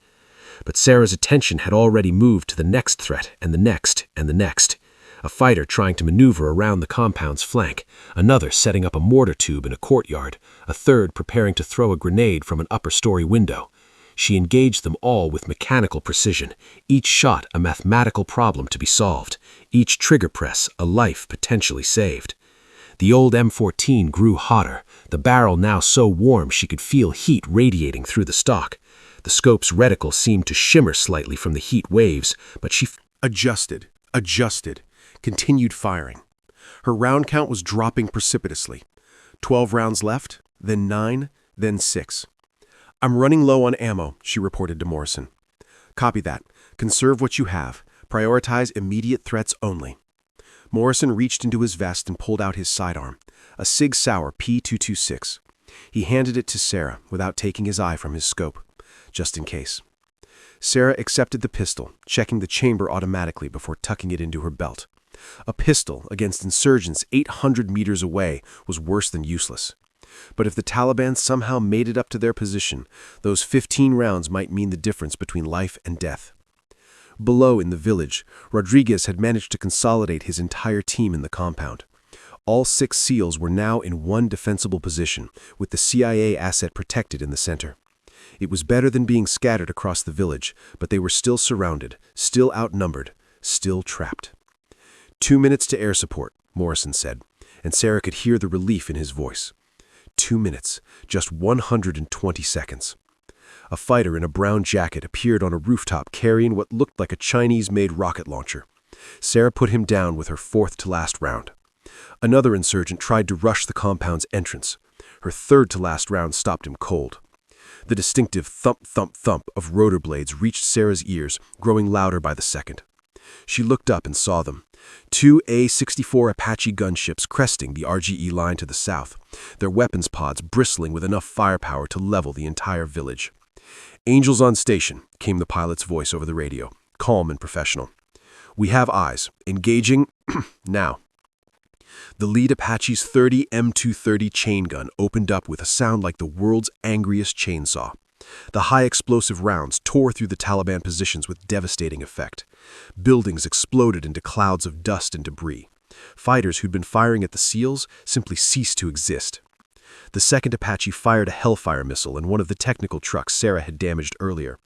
But Sarah's attention had already moved to the next threat, and the next, and the next. A fighter trying to maneuver around the compound's flank, another setting up a mortar tube in a courtyard, a third preparing to throw a grenade from an upper-story window. She engaged them all with mechanical precision, each shot a mathematical problem to be solved, each trigger press a life potentially saved. The old M14 grew hotter, the barrel now so warm she could feel heat radiating through the stock. The scope's reticle seemed to shimmer slightly from the heat waves, but she Adjusted, continued firing. Her round count was dropping precipitously. 12 rounds left, then 9, then 6. "I'm running low on ammo," she reported to Morrison. "Copy that. Conserve what you have. Prioritize immediate threats only." Morrison reached into his vest and pulled out his sidearm, a Sig Sauer P226. He handed it to Sarah without taking his eye from his scope, just in case. Sarah accepted the pistol, checking the chamber automatically before tucking it into her belt. A pistol against insurgents 800 meters away was worse than useless. But if the Taliban somehow made it up to their position, those 15 rounds might mean the difference between life and death. Below in the village, Rodriguez had managed to consolidate his entire team in the compound. All 6 SEALs were now in one defensible position, with the CIA asset protected in the center. It was better than being scattered across the village, but they were still surrounded, still outnumbered, still trapped. 2 minutes to air support, Morrison said, and Sarah could hear the relief in his voice. 2 minutes, just 120 seconds. A fighter in a brown jacket appeared on a rooftop carrying what looked like a Chinese-made rocket launcher. Sarah put him down with her 4th-to-last round. Another insurgent tried to rush the compound's entrance. Her 3rd-to-last round stopped him cold. The distinctive thump-thump-thump of rotor blades reached Sarah's ears, growing louder by the second. She looked up and saw them. 2 A-64 Apache gunships cresting the RGE line to the south, their weapons pods bristling with enough firepower to level the entire village. "Angels on station," came the pilot's voice over the radio, calm and professional. "We have eyes. Engaging now." The lead Apache's 30 M230 chain gun opened up with a sound like the world's angriest chainsaw. The high-explosive rounds tore through the Taliban positions with devastating effect. Buildings exploded into clouds of dust and debris. Fighters who'd been firing at the SEALs simply ceased to exist. The second Apache fired a Hellfire missile in one of the technical trucks Sarah had damaged earlier.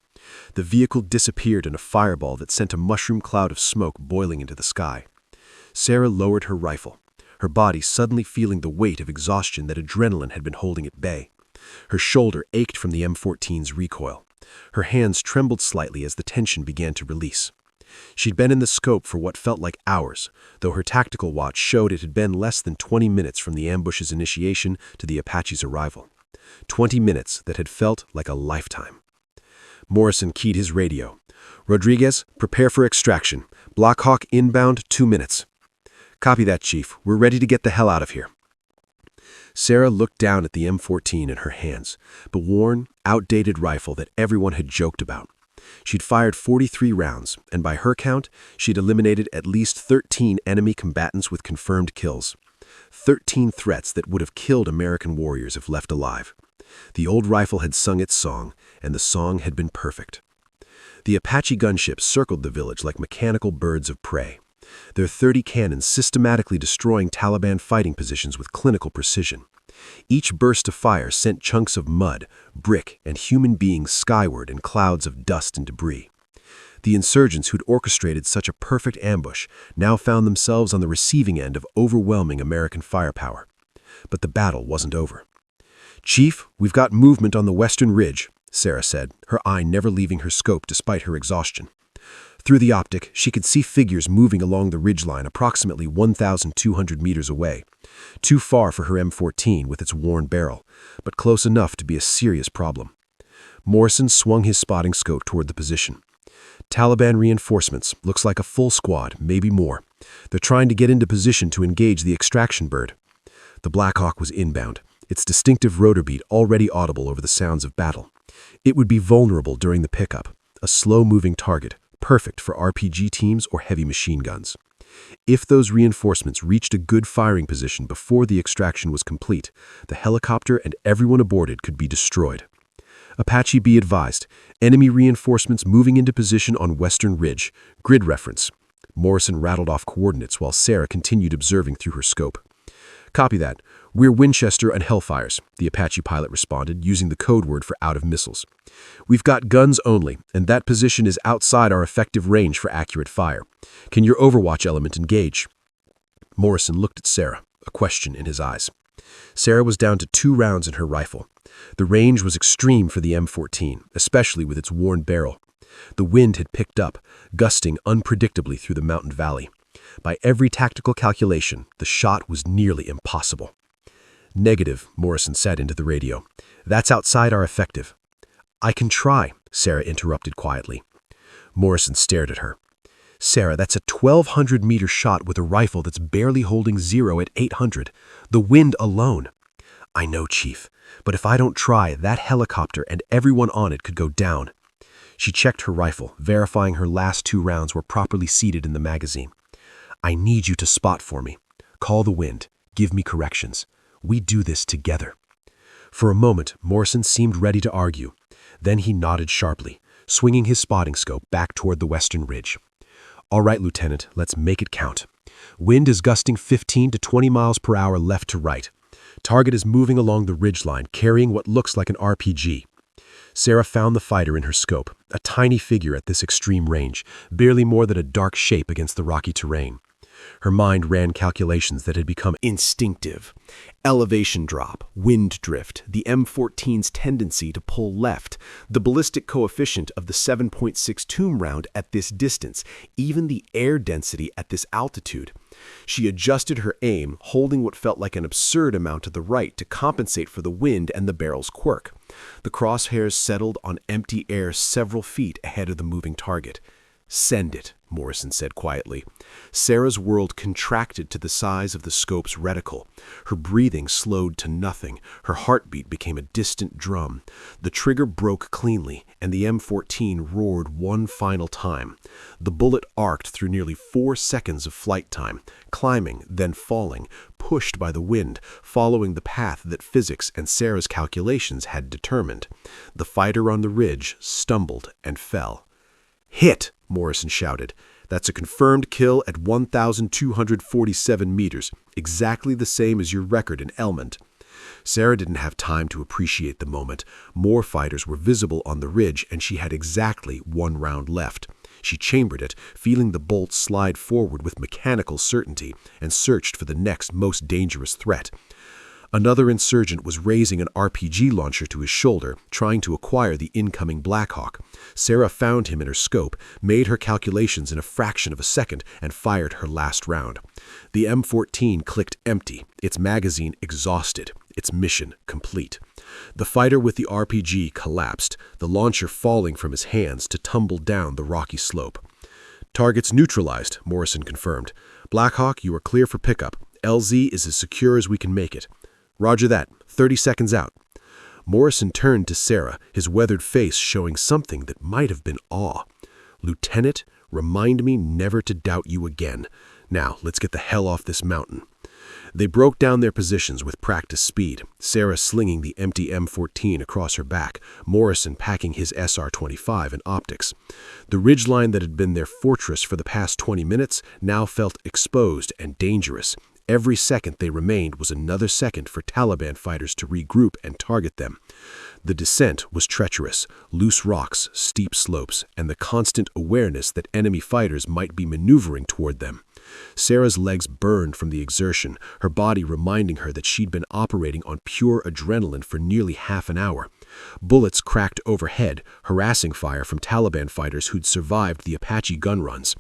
The vehicle disappeared in a fireball that sent a mushroom cloud of smoke boiling into the sky. Sarah lowered her rifle, her body suddenly feeling the weight of exhaustion that adrenaline had been holding at bay. Her shoulder ached from the M14's recoil. Her hands trembled slightly as the tension began to release. She'd been in the scope for what felt like hours, though her tactical watch showed it had been less than 20 minutes from the ambush's initiation to the Apache's arrival. 20 minutes that had felt like a lifetime. Morrison keyed his radio. "Rodriguez, prepare for extraction. Blackhawk inbound, 2 minutes." "Copy that, Chief. We're ready to get the hell out of here." Sarah looked down at the M14 in her hands, the worn, outdated rifle that everyone had joked about. She'd fired 43 rounds, and by her count, she'd eliminated at least 13 enemy combatants with confirmed kills. 13 threats that would have killed American warriors if left alive. The old rifle had sung its song, and the song had been perfect. The Apache gunships circled the village like mechanical birds of prey, their 30 cannons systematically destroying Taliban fighting positions with clinical precision. Each burst of fire sent chunks of mud, brick, and human beings skyward in clouds of dust and debris. The insurgents who'd orchestrated such a perfect ambush now found themselves on the receiving end of overwhelming American firepower. But the battle wasn't over. "Chief, we've got movement on the western ridge," Sarah said, her eye never leaving her scope despite her exhaustion. Through the optic, she could see figures moving along the ridgeline approximately 1,200 meters away. Too far for her M14 with its worn barrel, but close enough to be a serious problem. Morrison swung his spotting scope toward the position. "Taliban reinforcements, looks like a full squad, maybe more. They're trying to get into position to engage the extraction bird." The Blackhawk was inbound, its distinctive rotor beat already audible over the sounds of battle. It would be vulnerable during the pickup, a slow-moving target, perfect for RPG teams or heavy machine guns. If those reinforcements reached a good firing position before the extraction was complete, the helicopter and everyone aboard it could be destroyed. Apache be advised, enemy reinforcements moving into position on Western Ridge, grid reference. Morrison rattled off coordinates while Sarah continued observing through her scope. Copy that. We're Winchester and Hellfires, the Apache pilot responded, using the code word for out of missiles. We've got guns only, and that position is outside our effective range for accurate fire. Can your Overwatch element engage? Morrison looked at Sarah, a question in his eyes. Sarah was down to 2 rounds in her rifle. The range was extreme for the M14, especially with its worn barrel. The wind had picked up, gusting unpredictably through the mountain valley. By every tactical calculation, the shot was nearly impossible. Negative, Morrison said into the radio. That's outside our effective. I can try, Sarah interrupted quietly. Morrison stared at her. Sarah, that's a 1,200-meter shot with a rifle that's barely holding 0 at 800. The wind alone. I know, Chief, but if I don't try, that helicopter and everyone on it could go down. She checked her rifle, verifying her last 2 rounds were properly seated in the magazine. I need you to spot for me. Call the wind. Give me corrections. We do this together. For a moment, Morrison seemed ready to argue. Then he nodded sharply, swinging his spotting scope back toward the Western Ridge. All right, Lieutenant, let's make it count. Wind is gusting 15 to 20 miles per hour left to right. Target is moving along the ridgeline, carrying what looks like an RPG. Sarah found the fighter in her scope, a tiny figure at this extreme range, barely more than a dark shape against the rocky terrain. Her mind ran calculations that had become instinctive. Elevation drop, wind drift, the M14's tendency to pull left, the ballistic coefficient of the 7.6 Tomb round at this distance, even the air density at this altitude. She adjusted her aim, holding what felt like an absurd amount to the right to compensate for the wind and the barrel's quirk. The crosshairs settled on empty air several feet ahead of the moving target. Send it, Morrison said quietly. Sarah's world contracted to the size of the scope's reticle. Her breathing slowed to nothing. Her heartbeat became a distant drum. The trigger broke cleanly, and the M14 roared one final time. The bullet arced through nearly 4 seconds of flight time, climbing, then falling, pushed by the wind, following the path that physics and Sarah's calculations had determined. The fighter on the ridge stumbled and fell. Hit! Morrison shouted. That's a confirmed kill at 1,247 meters, exactly the same as your record in Elmont. Sarah didn't have time to appreciate the moment. More fighters were visible on the ridge, and she had exactly 1 round left. She chambered it, feeling the bolt slide forward with mechanical certainty, and searched for the next most dangerous threat. Another insurgent was raising an RPG launcher to his shoulder, trying to acquire the incoming Blackhawk. Sarah found him in her scope, made her calculations in a fraction of a second, and fired her last round. The M14 clicked empty, its magazine exhausted, its mission complete. The fighter with the RPG collapsed, the launcher falling from his hands to tumble down the rocky slope. Targets neutralized, Morrison confirmed. Blackhawk, you are clear for pickup. LZ is as secure as we can make it. Roger that. 30 seconds out. Morrison turned to Sarah, his weathered face showing something that might have been awe. Lieutenant, remind me never to doubt you again. Now, let's get the hell off this mountain. They broke down their positions with practice speed, Sarah slinging the empty M14 across her back, Morrison packing his SR-25 and optics. The ridgeline that had been their fortress for the past 20 minutes now felt exposed and dangerous. Every second they remained was another second for Taliban fighters to regroup and target them. The descent was treacherous, loose rocks, steep slopes, and the constant awareness that enemy fighters might be maneuvering toward them. Sarah's legs burned from the exertion, her body reminding her that she'd been operating on pure adrenaline for nearly half an hour. Bullets cracked overhead, harassing fire from Taliban fighters who'd survived the Apache gun runs.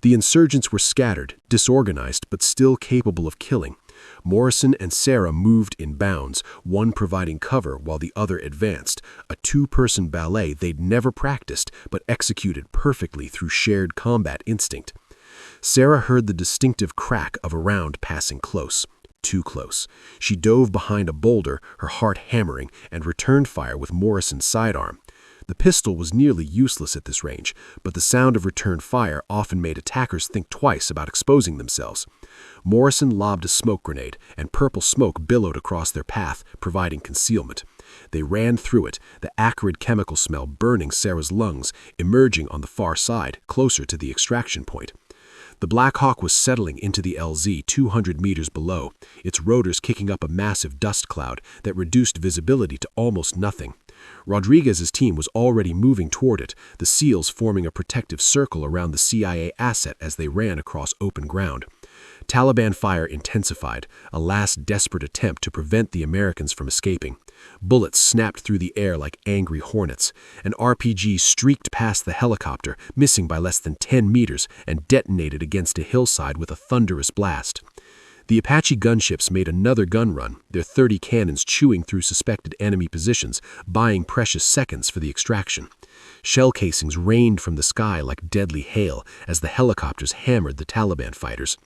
The insurgents were scattered, disorganized, but still capable of killing. Morrison and Sarah moved in bounds, one providing cover while the other advanced, a 2-person ballet they'd never practiced but executed perfectly through shared combat instinct. Sarah heard the distinctive crack of a round passing close. Too close. She dove behind a boulder, her heart hammering, and returned fire with Morrison's sidearm. The pistol was nearly useless at this range, but the sound of return fire often made attackers think twice about exposing themselves. Morrison lobbed a smoke grenade, and purple smoke billowed across their path, providing concealment. They ran through it, the acrid chemical smell burning Sarah's lungs, emerging on the far side, closer to the extraction point. The Black Hawk was settling into the LZ 200 meters below, its rotors kicking up a massive dust cloud that reduced visibility to almost nothing. Rodriguez's team was already moving toward it, the SEALs forming a protective circle around the CIA asset as they ran across open ground. Taliban fire intensified, a last desperate attempt to prevent the Americans from escaping. Bullets snapped through the air like angry hornets. An RPG streaked past the helicopter, missing by less than 10 meters, and detonated against a hillside with a thunderous blast. The Apache gunships made another gun run, their 30 cannons chewing through suspected enemy positions, buying precious seconds for the extraction. Shell casings rained from the sky like deadly hail as the helicopters hammered the Taliban fighters.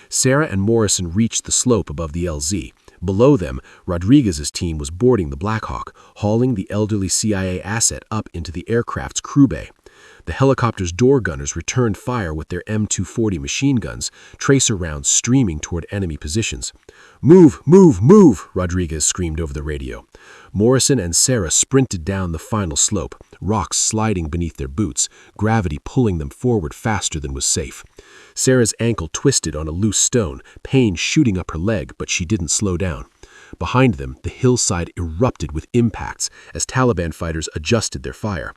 Sarah and Morrison reached the slope above the LZ. Below them, Rodriguez's team was boarding the Black Hawk, hauling the elderly CIA asset up into the aircraft's crew bay. The helicopter's door gunners returned fire with their M240 machine guns, tracer rounds streaming toward enemy positions. "Move, move, move!" Rodriguez screamed over the radio. Morrison and Sarah sprinted down the final slope, rocks sliding beneath their boots, gravity pulling them forward faster than was safe. Sarah's ankle twisted on a loose stone, pain shooting up her leg, but she didn't slow down. Behind them, the hillside erupted with impacts as Taliban fighters adjusted their fire.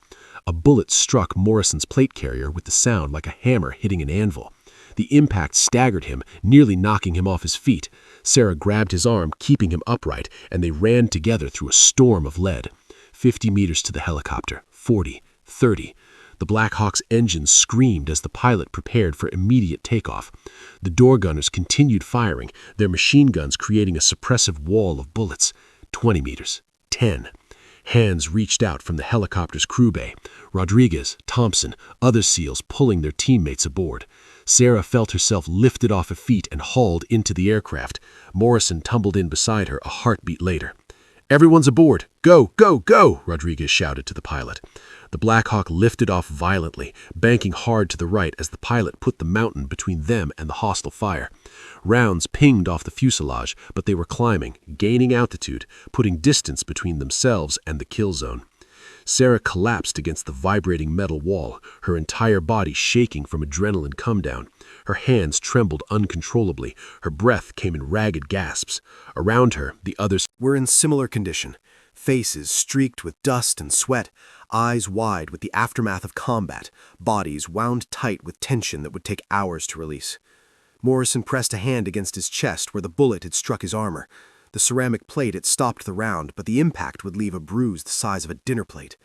A bullet struck Morrison's plate carrier with the sound like a hammer hitting an anvil. The impact staggered him, nearly knocking him off his feet. Sarah grabbed his arm, keeping him upright, and they ran together through a storm of lead. 50 meters to the helicopter, 40, 30. The Black Hawk's engines screamed as the pilot prepared for immediate takeoff. The door gunners continued firing, their machine guns creating a suppressive wall of bullets. 20 meters, 10. Hands reached out from the helicopter's crew bay. Rodriguez, Thompson, other SEALs pulling their teammates aboard. Sarah felt herself lifted off her feet and hauled into the aircraft. Morrison tumbled in beside her a heartbeat later. "Everyone's aboard! Go, go, go!" Rodriguez shouted to the pilot. The Black Hawk lifted off violently, banking hard to the right as the pilot put the mountain between them and the hostile fire. Rounds pinged off the fuselage, but they were climbing, gaining altitude, putting distance between themselves and the kill zone. Sarah collapsed against the vibrating metal wall, her entire body shaking from adrenaline come-down. Her hands trembled uncontrollably, her breath came in ragged gasps. Around her, the others were in similar condition, faces streaked with dust and sweat, eyes wide with the aftermath of combat, bodies wound tight with tension that would take hours to release. Morrison pressed a hand against his chest where the bullet had struck his armor. The ceramic plate had stopped the round, but the impact would leave a bruise the size of a dinner plate.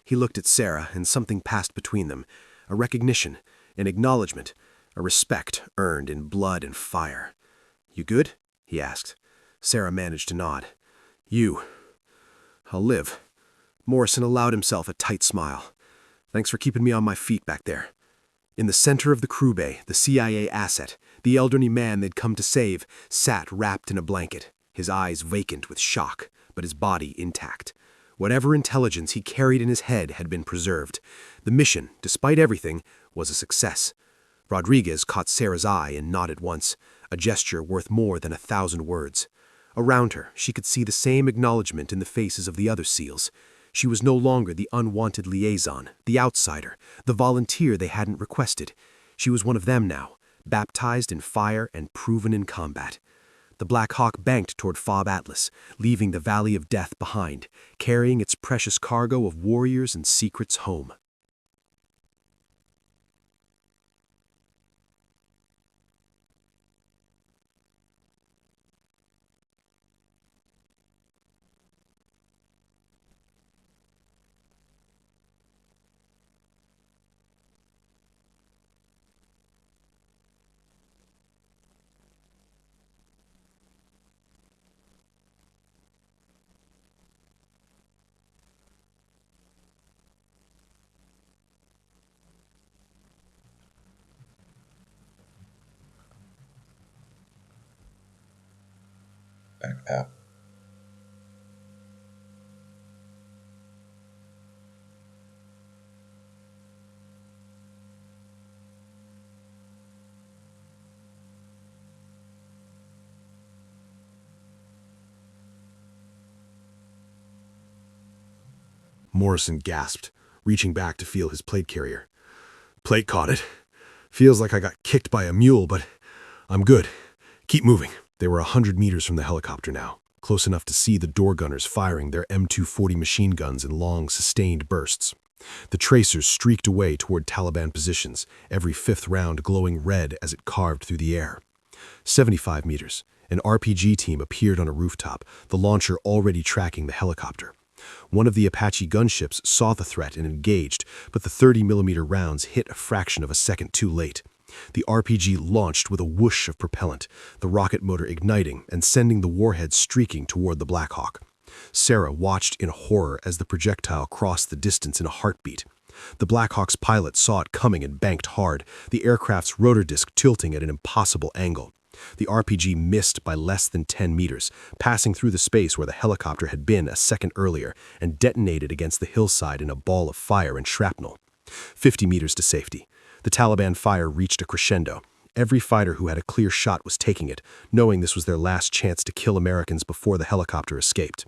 He looked at Sarah, and something passed between them, a recognition, an acknowledgement, a respect earned in blood and fire. "You good?" he asked. Sarah managed to nod. I'll live." Morrison allowed himself a tight smile. "Thanks for keeping me on my feet back there." In the center of the crew bay, the CIA asset, the elderly man they'd come to save, sat wrapped in a blanket, his eyes vacant with shock, but his body intact. Whatever intelligence he carried in his head had been preserved. The mission, despite everything, was a success. Rodriguez caught Sarah's eye and nodded once, a gesture worth more than 1,000 words. Around her, she could see the same acknowledgement in the faces of the other SEALs. She was no longer the unwanted liaison, the outsider, the volunteer they hadn't requested. She was one of them now, baptized in fire and proven in combat. The Black Hawk banked toward Fob Atlas, leaving the Valley of Death behind, carrying its precious cargo of warriors and secrets home. Back out. Morrison gasped, reaching back to feel his plate carrier. Plate caught it. Feels like I got kicked by a mule, but I'm good. Keep moving. They were 100 meters from the helicopter now, close enough to see the door gunners firing their M240 machine guns in long, sustained bursts. The tracers streaked away toward Taliban positions, every fifth round glowing red as it carved through the air. 75 meters. An RPG team appeared on a rooftop, the launcher already tracking the helicopter. One of the Apache gunships saw the threat and engaged, but the 30mm rounds hit a fraction of a second too late. The RPG launched with a whoosh of propellant, the rocket motor igniting and sending the warhead streaking toward the Black Hawk. Sarah watched in horror as the projectile crossed the distance in a heartbeat. The Black Hawk's pilot saw it coming and banked hard, the aircraft's rotor disc tilting at an impossible angle. The RPG missed by less than 10 meters, passing through the space where the helicopter had been a second earlier, and detonated against the hillside in a ball of fire and shrapnel. 50 meters to safety. The Taliban fire reached a crescendo. Every fighter who had a clear shot was taking it, knowing this was their last chance to kill Americans before the helicopter escaped.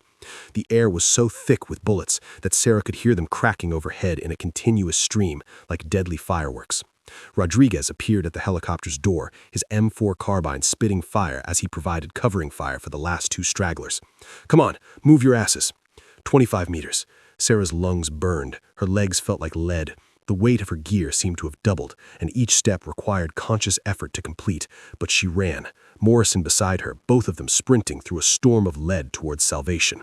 The air was so thick with bullets that Sarah could hear them cracking overhead in a continuous stream, like deadly fireworks. Rodriguez appeared at the helicopter's door, his M4 carbine spitting fire as he provided covering fire for the last two stragglers. "Come on, move your asses." 25 meters. Sarah's lungs burned. Her legs felt like lead. The weight of her gear seemed to have doubled, and each step required conscious effort to complete, but she ran, Morrison beside her, both of them sprinting through a storm of lead towards salvation.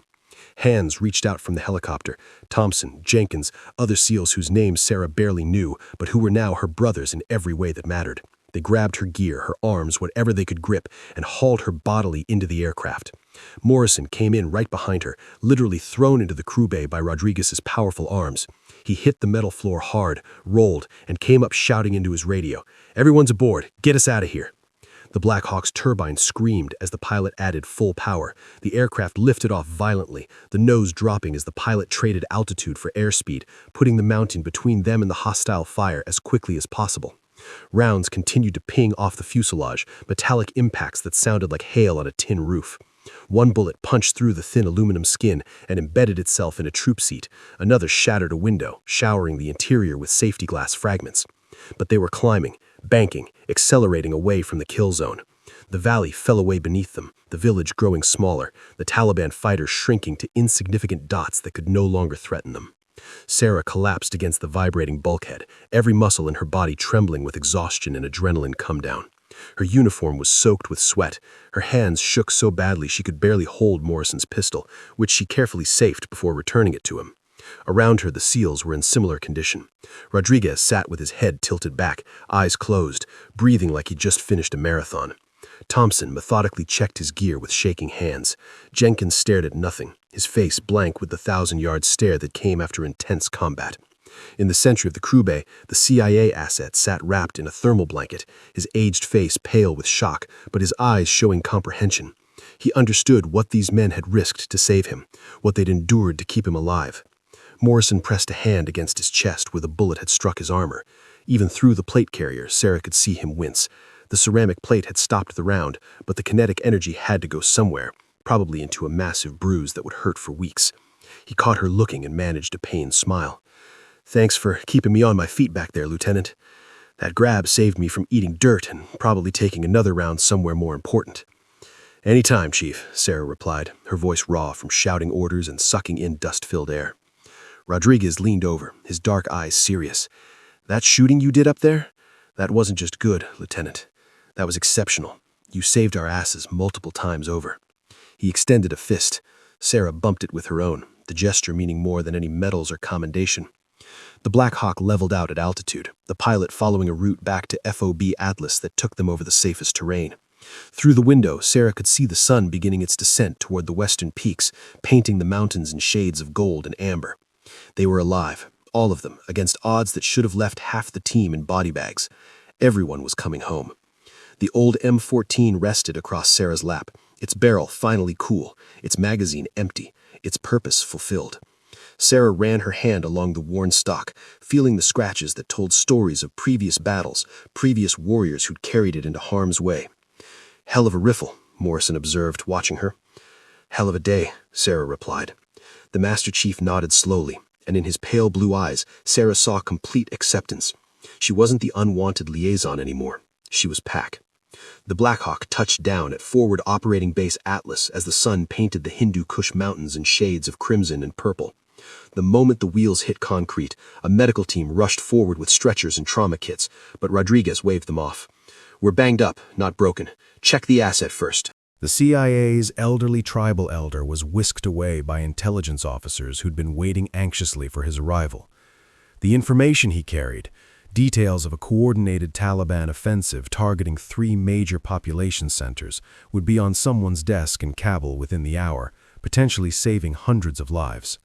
Hands reached out from the helicopter. Thompson, Jenkins, other SEALs whose names Sarah barely knew, but who were now her brothers in every way that mattered. They grabbed her gear, her arms, whatever they could grip, and hauled her bodily into the aircraft. Morrison came in right behind her, literally thrown into the crew bay by Rodriguez's powerful arms. He hit the metal floor hard, rolled, and came up shouting into his radio, "Everyone's aboard. Get us out of here." The Black Hawk's turbine screamed as the pilot added full power. The aircraft lifted off violently, the nose dropping as the pilot traded altitude for airspeed, putting the mountain between them and the hostile fire as quickly as possible. Rounds continued to ping off the fuselage, metallic impacts that sounded like hail on a tin roof. One bullet punched through the thin aluminum skin and embedded itself in a troop seat. Another shattered a window, showering the interior with safety glass fragments. But they were climbing, banking, accelerating away from the kill zone. The valley fell away beneath them, the village growing smaller, the Taliban fighters shrinking to insignificant dots that could no longer threaten them. Sarah collapsed against the vibrating bulkhead, every muscle in her body trembling with exhaustion and adrenaline come down. Her uniform was soaked with sweat. Her hands shook so badly she could barely hold Morrison's pistol, which she carefully safed before returning it to him. Around her, the SEALs were in similar condition. Rodriguez sat with his head tilted back, eyes closed, breathing like he'd just finished a marathon. Thompson methodically checked his gear with shaking hands. Jenkins stared at nothing, his face blank with the 1,000-yard stare that came after intense combat. In the center of the crew bay, the CIA asset sat wrapped in a thermal blanket, his aged face pale with shock, but his eyes showing comprehension. He understood what these men had risked to save him, what they'd endured to keep him alive. Morrison pressed a hand against his chest where the bullet had struck his armor. Even through the plate carrier, Sarah could see him wince. The ceramic plate had stopped the round, but the kinetic energy had to go somewhere, probably into a massive bruise that would hurt for weeks. He caught her looking and managed a pained smile. "Thanks for keeping me on my feet back there, Lieutenant. That grab saved me from eating dirt and probably taking another round somewhere more important." "Any time, Chief," Sarah replied, her voice raw from shouting orders and sucking in dust-filled air. Rodriguez leaned over, his dark eyes serious. "That shooting you did up there? That wasn't just good, Lieutenant. That was exceptional. You saved our asses multiple times over." He extended a fist. Sarah bumped it with her own, the gesture meaning more than any medals or commendation. The Black Hawk leveled out at altitude, the pilot following a route back to FOB Atlas that took them over the safest terrain. Through the window, Sarah could see the sun beginning its descent toward the western peaks, painting the mountains in shades of gold and amber. They were alive, all of them, against odds that should have left half the team in body bags. Everyone was coming home. The old M14 rested across Sarah's lap, its barrel finally cool, its magazine empty, its purpose fulfilled. Sarah ran her hand along the worn stock, feeling the scratches that told stories of previous battles, previous warriors who'd carried it into harm's way. "Hell of a riffle," Morrison observed, watching her. "Hell of a day," Sarah replied. The Master Chief nodded slowly. and in his pale blue eyes, Sarah saw complete acceptance. She wasn't the unwanted liaison anymore. She was Pac. The Blackhawk touched down at Forward Operating Base Atlas as the sun painted the Hindu Kush Mountains in shades of crimson and purple. The moment the wheels hit concrete, a medical team rushed forward with stretchers and trauma kits, but Rodriguez waved them off. "We're banged up, not broken. Check the asset first." The CIA's elderly tribal elder was whisked away by intelligence officers who'd been waiting anxiously for his arrival. The information he carried, details of a coordinated Taliban offensive targeting 3 major population centers, would be on someone's desk in Kabul within the hour, potentially saving hundreds of lives.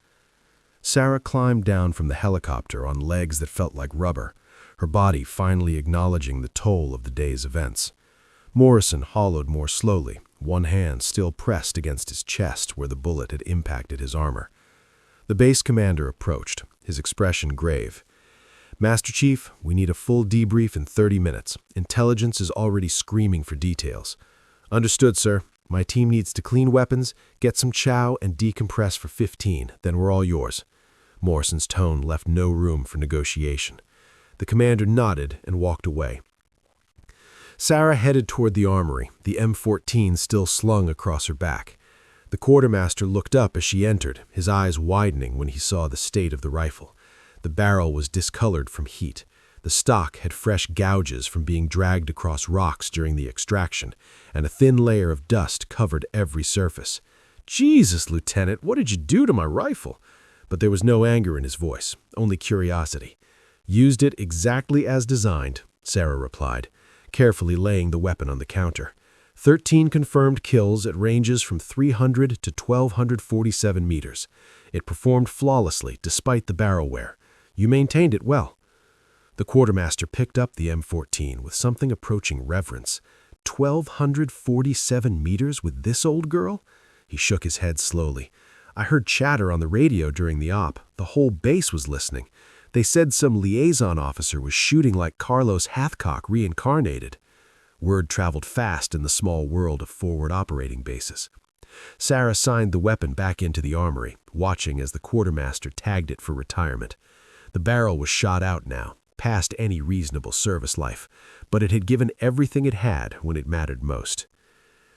Sarah climbed down from the helicopter on legs that felt like rubber, her body finally acknowledging the toll of the day's events. Morrison hollowed more slowly, one hand still pressed against his chest where the bullet had impacted his armor. The base commander approached, his expression grave. "Master Chief, we need a full debrief in 30 minutes. Intelligence is already screaming for details." "Understood, sir. My team needs to clean weapons, get some chow, and decompress for 15. Then we're all yours." Morrison's tone left no room for negotiation. The commander nodded and walked away. Sarah headed toward the armory, the M14 still slung across her back. The quartermaster looked up as she entered, his eyes widening when he saw the state of the rifle. The barrel was discolored from heat. The stock had fresh gouges from being dragged across rocks during the extraction, and a thin layer of dust covered every surface. "Jesus, Lieutenant, what did you do to my rifle?" But there was no anger in his voice, only curiosity. "Used it exactly as designed," Sarah replied, carefully laying the weapon on the counter. 13 confirmed kills at ranges from 300 to 1,247 meters. It performed flawlessly despite the barrel wear. You maintained it well. The quartermaster picked up the M14 with something approaching reverence. 1,247 meters with this old girl? He shook his head slowly. "I heard chatter on the radio during the op. The whole base was listening. They said some liaison officer was shooting like Carlos Hathcock reincarnated." Word traveled fast in the small world of forward operating bases. Sarah signed the weapon back into the armory, watching as the quartermaster tagged it for retirement. The barrel was shot out now, past any reasonable service life, but it had given everything it had when it mattered most.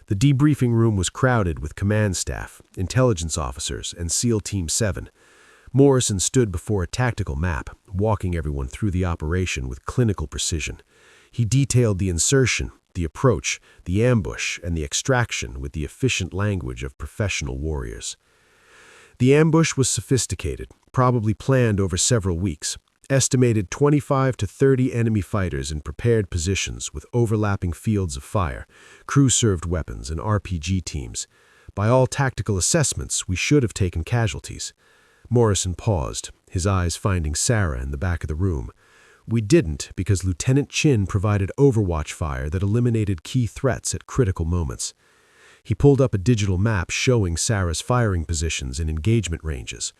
The debriefing room was crowded with command staff, intelligence officers, and SEAL Team 7. Morrison stood before a tactical map, walking everyone through the operation with clinical precision. He detailed the insertion, the approach, the ambush, and the extraction with the efficient language of professional warriors. The ambush was sophisticated, probably planned over several weeks. Estimated 25 to 30 enemy fighters in prepared positions with overlapping fields of fire, crew-served weapons, and RPG teams. By all tactical assessments, we should have taken casualties. Morrison paused, his eyes finding Sarah in the back of the room. "We didn't because Lieutenant Chin provided overwatch fire that eliminated key threats at critical moments." He pulled up a digital map showing Sarah's firing positions and engagement ranges.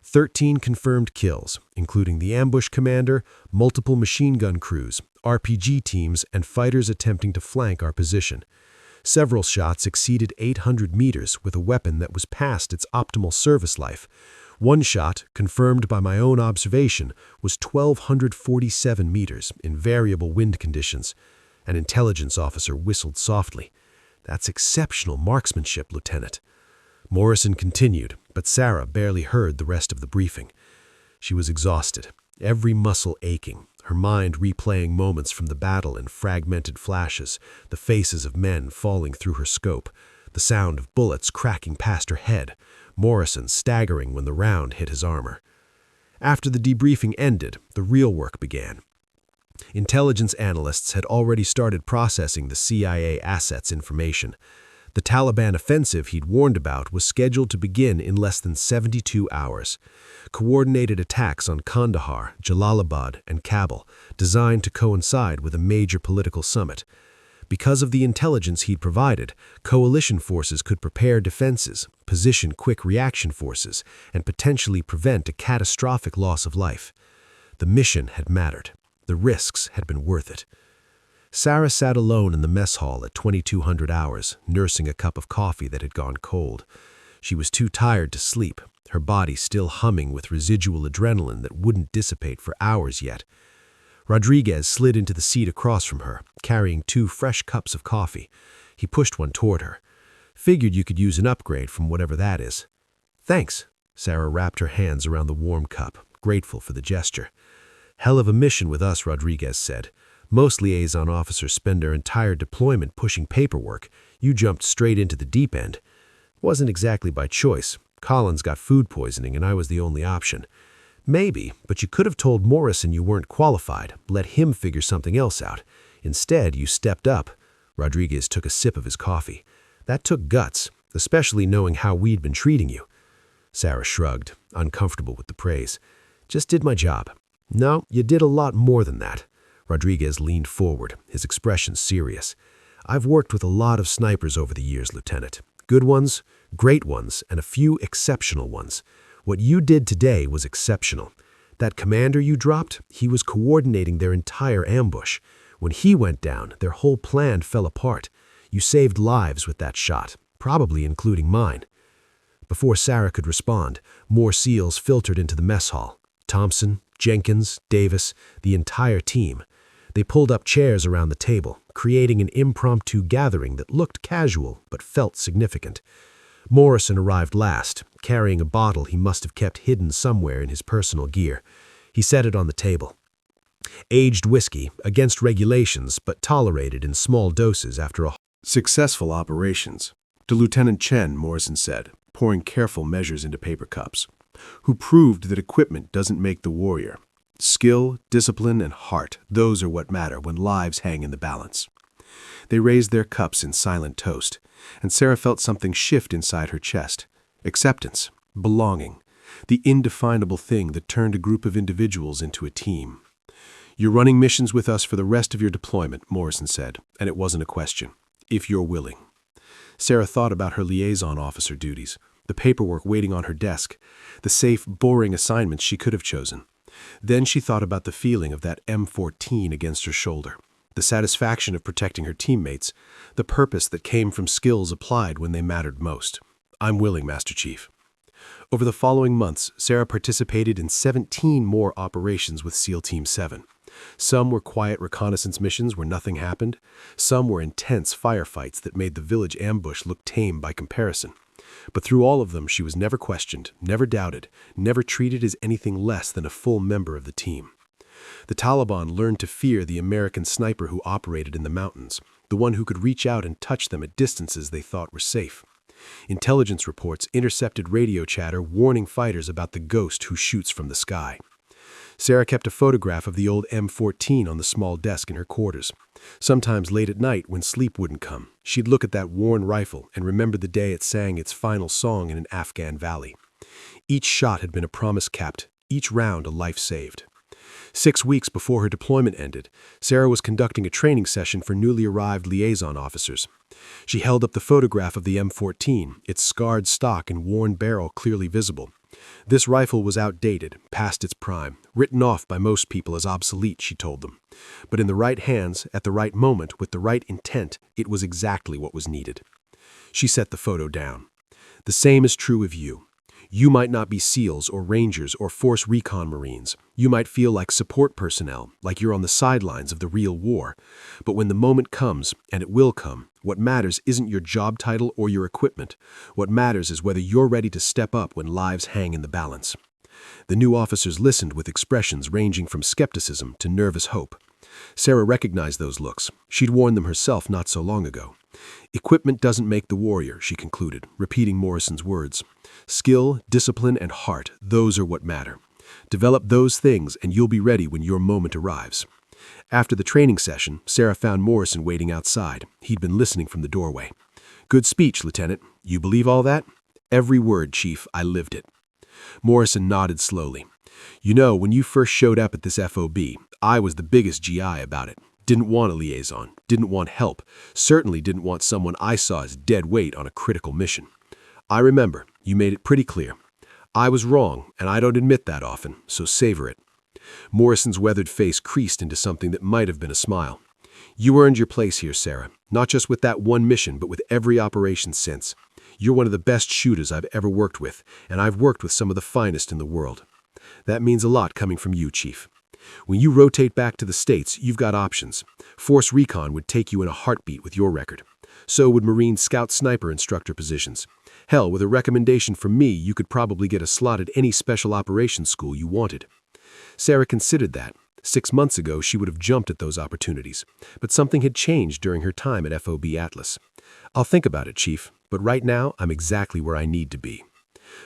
13 confirmed kills, including the ambush commander, multiple machine gun crews, RPG teams, and fighters attempting to flank our position. Several shots exceeded 800 meters with a weapon that was past its optimal service life. One shot, confirmed by my own observation, was 1,247 meters in variable wind conditions. An intelligence officer whistled softly. "That's exceptional marksmanship, Lieutenant." Morrison continued, but Sarah barely heard the rest of the briefing. She was exhausted, every muscle aching, her mind replaying moments from the battle in fragmented flashes, the faces of men falling through her scope, the sound of bullets cracking past her head, Morrison staggering when the round hit his armor. After the debriefing ended, the real work began. Intelligence analysts had already started processing the CIA assets information. The Taliban offensive he'd warned about was scheduled to begin in less than 72 hours. Coordinated attacks on Kandahar, Jalalabad, and Kabul, designed to coincide with a major political summit. Because of the intelligence he'd provided, coalition forces could prepare defenses, position quick reaction forces, and potentially prevent a catastrophic loss of life. The mission had mattered. The risks had been worth it. Sarah sat alone in the mess hall at 2200 hours, nursing a cup of coffee that had gone cold. She was too tired to sleep, her body still humming with residual adrenaline that wouldn't dissipate for hours yet. Rodriguez slid into the seat across from her, carrying 2 fresh cups of coffee. He pushed one toward her. Figured you could use an upgrade from whatever that is. Thanks. Sarah wrapped her hands around the warm cup, grateful for the gesture. Hell of a mission with us, Rodriguez said. Most liaison officers spend their entire deployment pushing paperwork. You jumped straight into the deep end. Wasn't exactly by choice. Collins got food poisoning and I was the only option. Maybe, but you could have told Morrison you weren't qualified, let him figure something else out. Instead, you stepped up. Rodriguez took a sip of his coffee. That took guts, especially knowing how we'd been treating you. Sarah shrugged, uncomfortable with the praise. Just did my job. No, you did a lot more than that. Rodriguez leaned forward, his expression serious. I've worked with a lot of snipers over the years, Lieutenant. Good ones, great ones, and a few exceptional ones. What you did today was exceptional. That commander you dropped, he was coordinating their entire ambush. When he went down, their whole plan fell apart. You saved lives with that shot, probably including mine. Before Sarah could respond, more SEALs filtered into the mess hall. Thompson, Jenkins, Davis, the entire team. They pulled up chairs around the table, creating an impromptu gathering that looked casual but felt significant. Morrison arrived last, carrying a bottle he must have kept hidden somewhere in his personal gear. He set it on the table. Aged whiskey, against regulations but tolerated in small doses after a Successful operations, to Lieutenant Chen, Morrison said, pouring careful measures into paper cups, who proved that equipment doesn't make the warrior. Skill, discipline, and heart, those are what matter when lives hang in the balance. They raised their cups in silent toast, and Sarah felt something shift inside her chest. Acceptance, belonging, the indefinable thing that turned a group of individuals into a team. You're running missions with us for the rest of your deployment, Morrison said, and it wasn't a question. If you're willing. Sarah thought about her liaison officer duties, the paperwork waiting on her desk, the safe, boring assignments she could have chosen. Then she thought about the feeling of that M14 against her shoulder, the satisfaction of protecting her teammates, the purpose that came from skills applied when they mattered most. I'm willing, Master Chief. Over the following months, Sarah participated in 17 more operations with SEAL Team 7. Some were quiet reconnaissance missions where nothing happened. Some were intense firefights that made the village ambush look tame by comparison. But through all of them, she was never questioned, never doubted, never treated as anything less than a full member of the team. The Taliban learned to fear the American sniper who operated in the mountains, the one who could reach out and touch them at distances they thought were safe. Intelligence reports intercepted radio chatter warning fighters about the ghost who shoots from the sky. Sarah kept a photograph of the old M14 on the small desk in her quarters. Sometimes late at night when sleep wouldn't come, she'd look at that worn rifle and remember the day it sang its final song in an Afghan valley. Each shot had been a promise kept, each round a life saved. 6 weeks before her deployment ended, Sarah was conducting a training session for newly arrived liaison officers. She held up the photograph of the M14, its scarred stock and worn barrel clearly visible. This rifle was outdated, past its prime, written off by most people as obsolete, she told them. But in the right hands, at the right moment, with the right intent, it was exactly what was needed. She set the photo down. The same is true of you. You might not be SEALs or Rangers or Force Recon Marines. You might feel like support personnel, like you're on the sidelines of the real war. But when the moment comes, and it will come, what matters isn't your job title or your equipment. What matters is whether you're ready to step up when lives hang in the balance. The new officers listened with expressions ranging from skepticism to nervous hope. Sarah recognized those looks. She'd worn them herself not so long ago. Equipment doesn't make the warrior, she concluded, repeating Morrison's words. Skill, discipline, and heart, those are what matter. Develop those things and you'll be ready when your moment arrives. After the training session, Sarah found Morrison waiting outside. He'd been listening from the doorway. Good speech, Lieutenant. You believe all that? Every word, Chief. I lived it. Morrison nodded slowly. You know, when you first showed up at this FOB, I was the biggest GI about it. Didn't want a liaison, didn't want help, certainly didn't want someone I saw as dead weight on a critical mission. I remember, you made it pretty clear. I was wrong, and I don't admit that often, so savor it. Morrison's weathered face creased into something that might have been a smile. You earned your place here, Sarah, not just with that one mission, but with every operation since. You're one of the best shooters I've ever worked with, and I've worked with some of the finest in the world. That means a lot coming from you, Chief. When you rotate back to the States, you've got options. Force Recon would take you in a heartbeat with your record. So would Marine Scout Sniper instructor positions. Hell, with a recommendation from me, you could probably get a slot at any special operations school you wanted. Sarah considered that. 6 months ago, she would have jumped at those opportunities. But something had changed during her time at FOB Atlas. I'll think about it, Chief, but right now, I'm exactly where I need to be.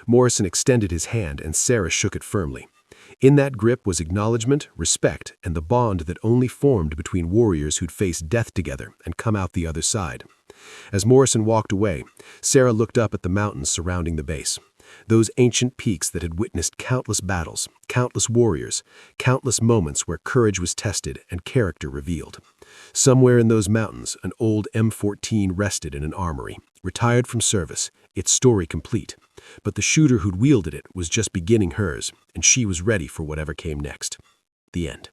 Morrison extended his hand, and Sarah shook it firmly. In that grip was acknowledgement, respect, and the bond that only formed between warriors who'd faced death together and come out the other side. As Morrison walked away, Sarah looked up at the mountains surrounding the base. Those ancient peaks that had witnessed countless battles, countless warriors, countless moments where courage was tested and character revealed. Somewhere in those mountains, an old M14 rested in an armory, retired from service, its story complete. But the shooter who'd wielded it was just beginning hers, and she was ready for whatever came next. The end.